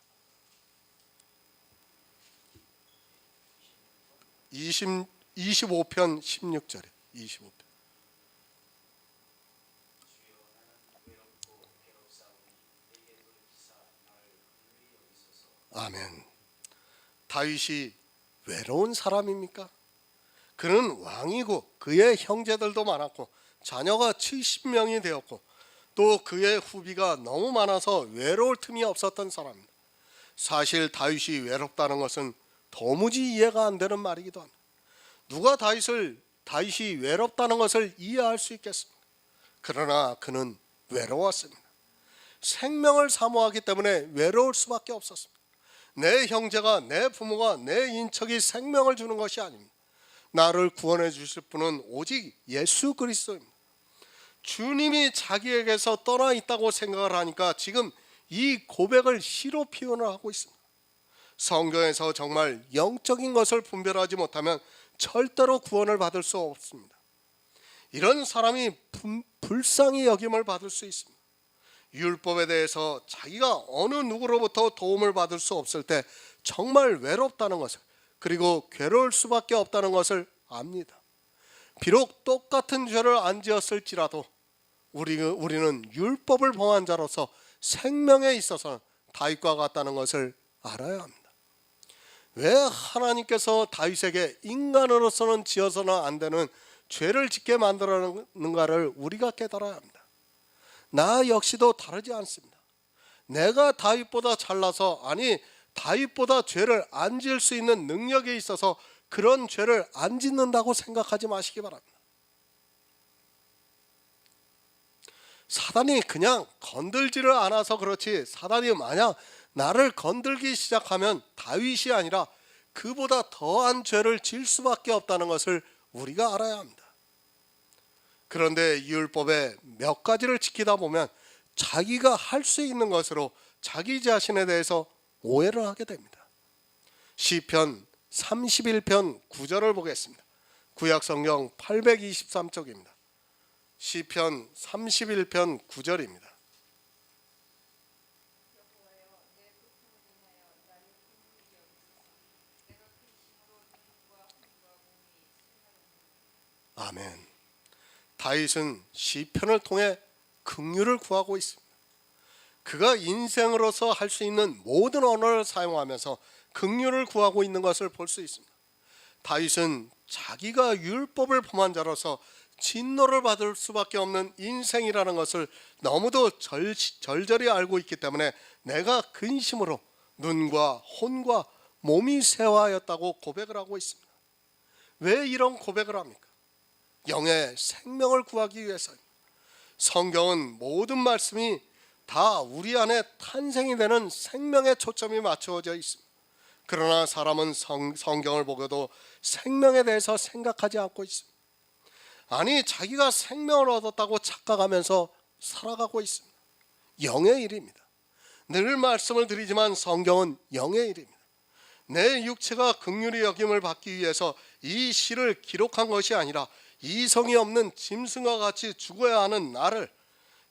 26편 25편 16절에 25편. 아멘. 다윗이 외로운 사람입니까? 그는 왕이고 그의 형제들도 많았고 자녀가 70명이 되었고 또 그의 후비가 너무 많아서 외로울 틈이 없었던 사람입니다. 사실 다윗이 외롭다는 것은 도무지 이해가 안 되는 말이기도 합니다. 누가 다윗이 외롭다는 것을 이해할 수 있겠습니까? 그러나 그는 외로웠습니다. 생명을 사모하기 때문에 외로울 수밖에 없었습니다. 내 형제가, 내 부모가, 내 인척이 생명을 주는 것이 아닙니다. 나를 구원해 주실 분은 오직 예수 그리스도입니다. 주님이 자기에게서 떠나 있다고 생각을 하니까 지금 이 고백을 시로 표현을 하고 있습니다. 성경에서 정말 영적인 것을 분별하지 못하면 절대로 구원을 받을 수 없습니다. 이런 사람이 불쌍히 여김을 받을 수 있습니다. 율법에 대해서 자기가 어느 누구로부터 도움을 받을 수 없을 때 정말 외롭다는 것을, 그리고 괴로울 수밖에 없다는 것을 압니다. 비록 똑같은 죄를 안 지었을지라도 우리는 율법을 범한 자로서 생명에 있어서 다윗과 같다는 것을 알아야 합니다. 왜 하나님께서 다윗에게 인간으로서는 지어서는 안 되는 죄를 짓게 만들었는가를 우리가 깨달아야 합니다. 나 역시도 다르지 않습니다. 내가 다윗보다 잘나서, 아니 다윗보다 죄를 안 지을 수 있는 능력에 있어서 그런 죄를 안 짓는다고 생각하지 마시기 바랍니다. 사단이 그냥 건들지를 않아서 그렇지, 사단이 만약 나를 건들기 시작하면 다윗이 아니라 그보다 더한 죄를 질 수밖에 없다는 것을 우리가 알아야 합니다. 그런데 율법의 몇 가지를 지키다 보면 자기가 할 수 있는 것으로 자기 자신에 대해서 오해를 하게 됩니다. 시편 31편 9절을 보겠습니다. 구약성경 823쪽입니다. 시편 31편 9절입니다. 아멘. 다윗은 시편을 통해 긍휼을 구하고 있습니다. 그가 인생으로서 할 수 있는 모든 언어를 사용하면서 긍휼을 구하고 있는 것을 볼 수 있습니다. 다윗은 자기가 율법을 범한 자로서 진노를 받을 수밖에 없는 인생이라는 것을 너무도 절절히 알고 있기 때문에 내가 근심으로 눈과 혼과 몸이 쇠하였다고 고백을 하고 있습니다. 왜 이런 고백을 합니까? 영의 생명을 구하기 위해서입니다. 성경은 모든 말씀이 다 우리 안에 탄생이 되는 생명에 초점이 맞춰져 있습니다. 그러나 사람은 성경을 보고도 생명에 대해서 생각하지 않고 있습니다. 아니 자기가 생명을 얻었다고 착각하면서 살아가고 있습니다. 영의 일입니다. 늘 말씀을 드리지만 성경은 영의 일입니다. 내 육체가 긍휼히 여김을 받기 위해서 이 시를 기록한 것이 아니라 이성이 없는 짐승과 같이 죽어야 하는 나를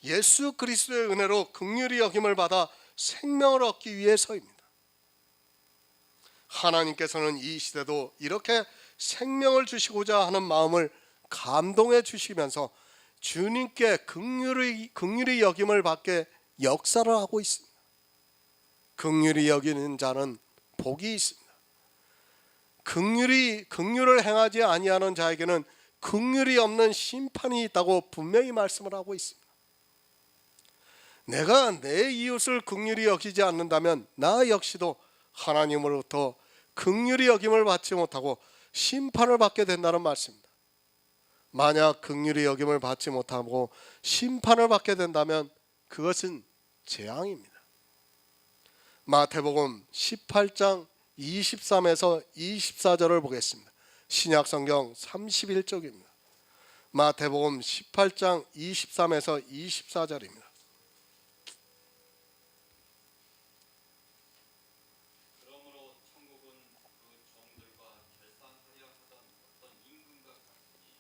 예수 그리스도의 은혜로 긍휼히 여김을 받아 생명을 얻기 위해서입니다. 하나님께서는 이 시대도 이렇게 생명을 주시고자 하는 마음을 감동해 주시면서 주님께 긍휼히 여김을 받게 역사를 하고 있습니다. 긍휼히 여기는 자는 복이 있습니다. 긍휼을 행하지 아니하는 자에게는 긍휼이 없는 심판이 있다고 분명히 말씀을 하고 있습니다. 내가 내 이웃을 긍휼히 여기지 않는다면 나 역시도 하나님으로부터 긍휼히 여김을 받지 못하고 심판을 받게 된다는 말씀입니다. 만약 긍휼히 여김을 받지 못하고 심판을 받게 된다면 그것은 재앙입니다. 마태복음 18장 23에서 24절을 보겠습니다. 신약성경 31쪽입니다. 마태복음 18장 23에서 24절입니다. 그러므로 천국은 그 종들과 결산하려 하던 어떤 임금과 같으니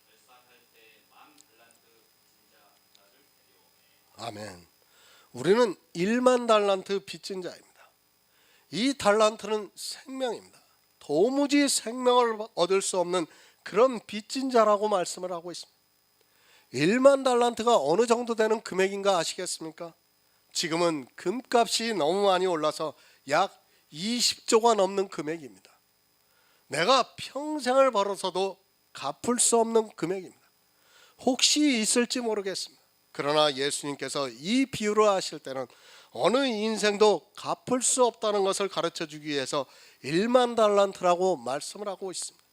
결산할 때 10,000달란트 빚진 자 하나를 데려오매. 아멘. 우리는 10,000달란트 빚진 자입니다. 이 달란트는 생명입니다. 도무지 생명을 얻을 수 없는 그런 빚진 자라고 말씀을 하고 있습니다. 1만 달란트가 어느 정도 되는 금액인가 아시겠습니까? 지금은 금값이 너무 많이 올라서 약 20조가 넘는 금액입니다. 내가 평생을 벌어서도 갚을 수 없는 금액입니다. 혹시 있을지 모르겠습니다. 그러나 예수님께서 이 비유를 하실 때는 어느 인생도 갚을 수 없다는 것을 가르쳐 주기 위해서 1만 달란트라고 말씀을 하고 있습니다.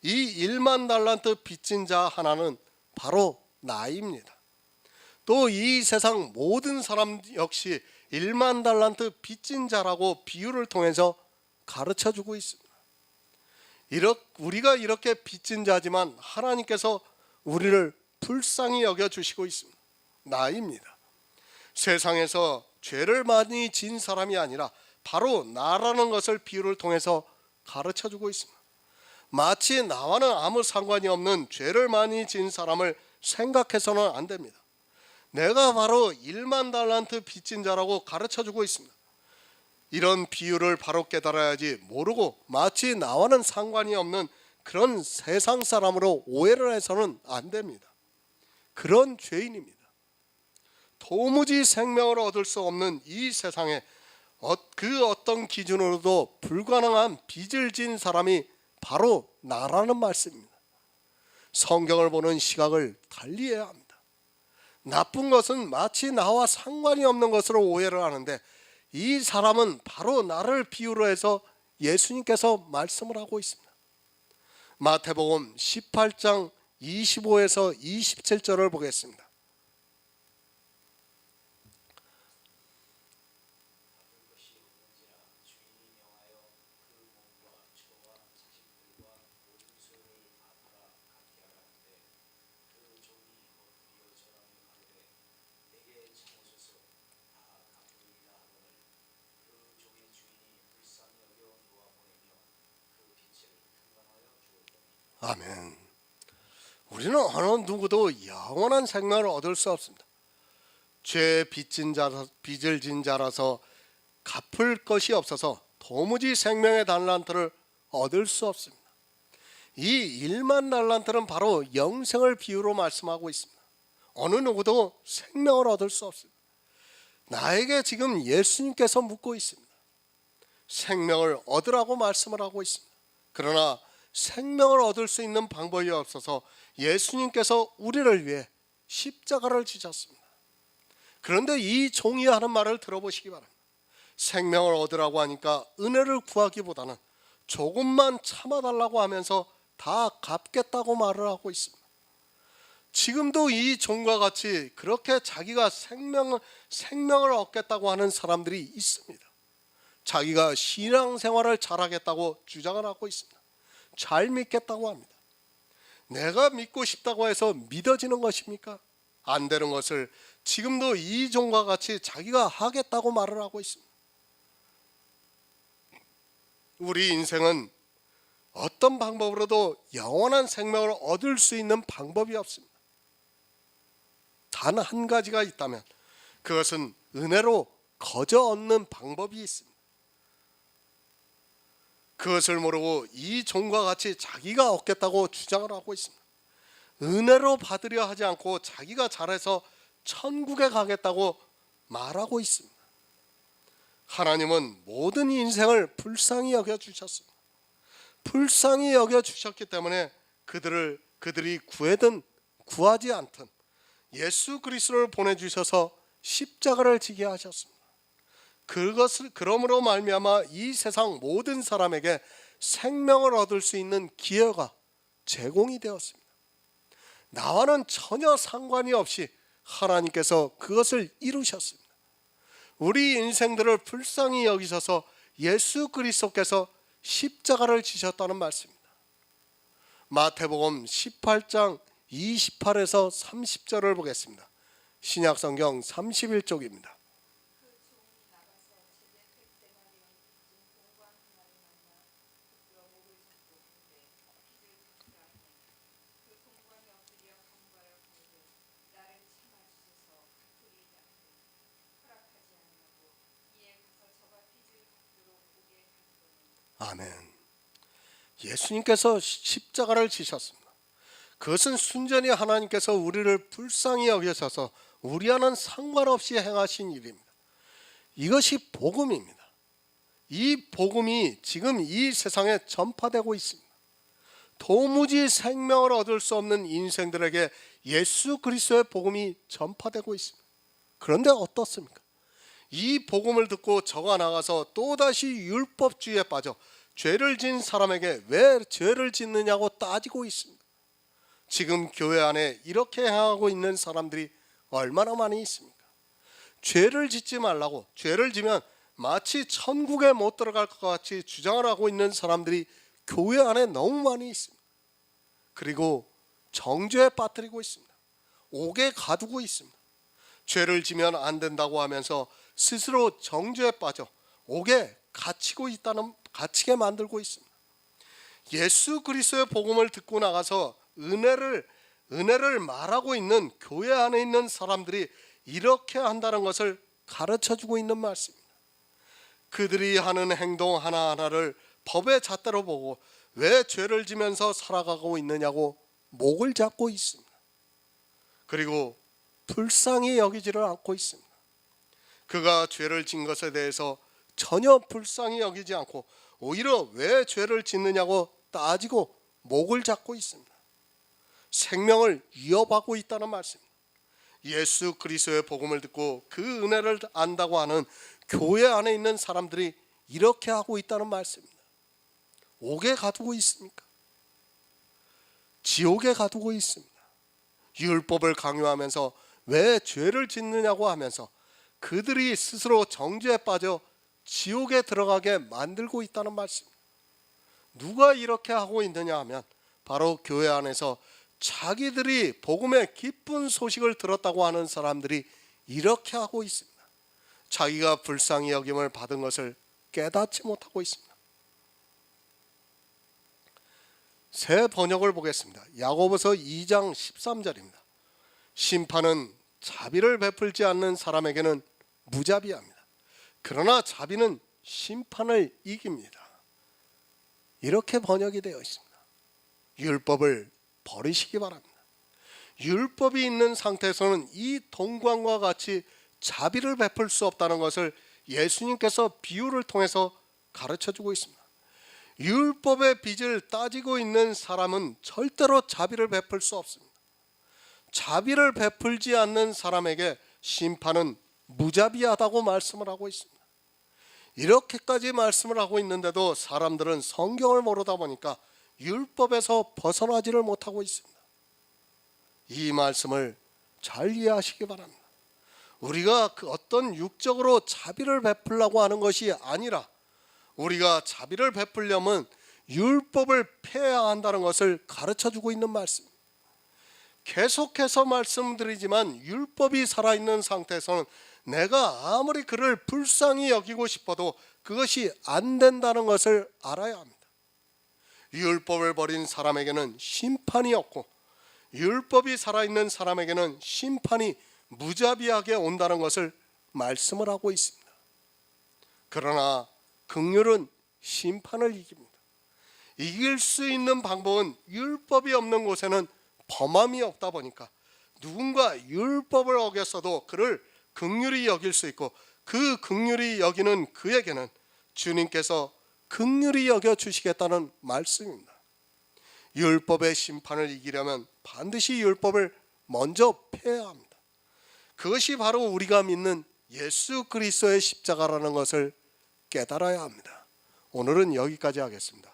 이 1만 달란트 빚진 자 하나는 바로 나입니다. 또 이 세상 모든 사람 역시 1만 달란트 빚진 자라고 비유를 통해서 가르쳐 주고 있습니다. 우리가 이렇게 빚진 자지만 하나님께서 우리를 불쌍히 여겨 주시고 있습니다. 나입니다. 세상에서 죄를 많이 지은 사람이 아니라 바로 나라는 것을 비유를 통해서 가르쳐 주고 있습니다. 마치 나와는 아무 상관이 없는 죄를 많이 지은 사람을 생각해서는 안 됩니다. 내가 바로 1만 달란트 빚진 자라고 가르쳐 주고 있습니다. 이런 비유를 바로 깨달아야지 모르고 마치 나와는 상관이 없는 그런 세상 사람으로 오해를 해서는 안 됩니다. 그런 죄인입니다. 도무지 생명을 얻을 수 없는 이 세상에 그 어떤 기준으로도 불가능한 빚을 진 사람이 바로 나라는 말씀입니다. 성경을 보는 시각을 달리해야 합니다. 나쁜 것은 마치 나와 상관이 없는 것으로 오해를 하는데 이 사람은 바로 나를 비유로 해서 예수님께서 말씀을 하고 있습니다. 마태복음 18장 25에서 27절을 보겠습니다. 아멘. 우리는 어느 누구도 영원한 생명을 얻을 수 없습니다. 죄 빚을 진 자라서 갚을 것이 없어서 도무지 생명의 달란트를 얻을 수 없습니다. 이 1만 달란트는 바로 영생을 비유로 말씀하고 있습니다. 어느 누구도 생명을 얻을 수 없습니다. 나에게 지금 예수님께서 묻고 있습니다. 생명을 얻으라고 말씀을 하고 있습니다. 그러나 생명을 얻을 수 있는 방법이 없어서 예수님께서 우리를 위해 십자가를 지셨습니다. 그런데 이 종이 하는 말을 들어보시기 바랍니다. 생명을 얻으라고 하니까 은혜를 구하기보다는 조금만 참아달라고 하면서 다 갚겠다고 말을 하고 있습니다. 지금도 이 종과 같이 그렇게 자기가 생명을 얻겠다고 하는 사람들이 있습니다. 자기가 신앙생활을 잘하겠다고 주장을 하고 있습니다. 잘 믿겠다고 합니다. 내가 믿고 싶다고 해서 믿어지는 것입니까? 안 되는 것을 지금도 이 종과 같이 자기가 하겠다고 말을 하고 있습니다. 우리 인생은 어떤 방법으로도 영원한 생명을 얻을 수 있는 방법이 없습니다. 단 한 가지가 있다면 그것은 은혜로 거저 얻는 방법이 있습니다. 그것을 모르고 이 종과 같이 자기가 얻겠다고 주장을 하고 있습니다. 은혜로 받으려 하지 않고 자기가 잘해서 천국에 가겠다고 말하고 있습니다. 하나님은 모든 인생을 불쌍히 여겨주셨습니다. 불쌍히 여겨주셨기 때문에 그들이 구하든 구하지 않든 예수 그리스도를 보내주셔서 십자가를 지게 하셨습니다. 그러므로 말미암아 이 세상 모든 사람에게 생명을 얻을 수 있는 기회가 제공이 되었습니다. 나와는 전혀 상관이 없이 하나님께서 그것을 이루셨습니다. 우리 인생들을 불쌍히 여기셔서 예수 그리스도께서 십자가를 지셨다는 말씀입니다. 마태복음 18장 28에서 30절을 보겠습니다. 신약성경 31쪽입니다. 아멘. 예수님께서 십자가를 지셨습니다. 그것은 순전히 하나님께서 우리를 불쌍히 여기셔서 우리와는 상관없이 행하신 일입니다. 이것이 복음입니다. 이 복음이 지금 이 세상에 전파되고 있습니다. 도무지 생명을 얻을 수 없는 인생들에게 예수 그리스도의 복음이 전파되고 있습니다. 그런데 어떻습니까? 이 복음을 듣고 저가 나가서 또다시 율법주의에 빠져 죄를 지은 사람에게 왜 죄를 짓느냐고 따지고 있습니다. 지금 교회 안에 이렇게 행하고 있는 사람들이 얼마나 많이 있습니까? 죄를 짓지 말라고, 죄를 지면 마치 천국에 못 들어갈 것 같이 주장을 하고 있는 사람들이 교회 안에 너무 많이 있습니다. 그리고 정죄에 빠뜨리고 있습니다. 옥에 가두고 있습니다. 죄를 지면 안 된다고 하면서 스스로 정죄에 빠져 옥에 갇히게 만들고 있습니다. 예수 그리스도의 복음을 듣고 나가서 은혜를 말하고 있는 교회 안에 있는 사람들이 이렇게 한다는 것을 가르쳐주고 있는 말씀입니다. 그들이 하는 행동 하나하나를 법의 잣대로 보고 왜 죄를 지면서 살아가고 있느냐고 목을 잡고 있습니다. 그리고 불쌍히 여기지를 않고 있습니다. 그가 죄를 진 것에 대해서 전혀 불쌍히 여기지 않고 오히려 왜 죄를 짓느냐고 따지고 목을 잡고 있습니다. 생명을 위협하고 있다는 말씀입니다. 예수 그리스도의 복음을 듣고 그 은혜를 안다고 하는 교회 안에 있는 사람들이 이렇게 하고 있다는 말씀입니다. 옥에 가두고 있습니까? 지옥에 가두고 있습니다. 율법을 강요하면서 왜 죄를 짓느냐고 하면서 그들이 스스로 정죄에 빠져 지옥에 들어가게 만들고 있다는 말씀입니다. 누가 이렇게 하고 있느냐 하면 바로 교회 안에서 자기들이 복음의 기쁜 소식을 들었다고 하는 사람들이 이렇게 하고 있습니다. 자기가 불쌍히 여김을 받은 것을 깨닫지 못하고 있습니다. 새 번역을 보겠습니다. 야고보서 2장 13절입니다. 심판은 자비를 베풀지 않는 사람에게는 무자비합니다. 그러나 자비는 심판을 이깁니다. 이렇게 번역이 되어 있습니다. 율법을 버리시기 바랍니다. 율법이 있는 상태에서는 이 동광과 같이 자비를 베풀 수 없다는 것을 예수님께서 비유를 통해서 가르쳐주고 있습니다. 율법의 빚을 따지고 있는 사람은 절대로 자비를 베풀 수 없습니다. 자비를 베풀지 않는 사람에게 심판은 무자비하다고 말씀을 하고 있습니다. 이렇게까지 말씀을 하고 있는데도 사람들은 성경을 모르다 보니까 율법에서 벗어나지를 못하고 있습니다. 이 말씀을 잘 이해하시기 바랍니다. 우리가 그 어떤 육적으로 자비를 베풀려고 하는 것이 아니라 우리가 자비를 베풀려면 율법을 폐해야 한다는 것을 가르쳐주고 있는 말씀입니다. 계속해서 말씀드리지만 율법이 살아있는 상태에서는 내가 아무리 그를 불쌍히 여기고 싶어도 그것이 안 된다는 것을 알아야 합니다. 율법을 버린 사람에게는 심판이 없고 율법이 살아있는 사람에게는 심판이 무자비하게 온다는 것을 말씀을 하고 있습니다. 그러나 긍휼은 심판을 이깁니다. 이길 수 있는 방법은 율법이 없는 곳에는 범함이 없다 보니까 누군가 율법을 어겼어도 그를 긍휼히 여길 수 있고 그 긍휼히 여기는 그에게는 주님께서 긍휼히 여겨 주시겠다는 말씀입니다. 율법의 심판을 이기려면 반드시 율법을 먼저 폐해야 합니다. 그것이 바로 우리가 믿는 예수 그리스도의 십자가라는 것을 깨달아야 합니다. 오늘은 여기까지 하겠습니다.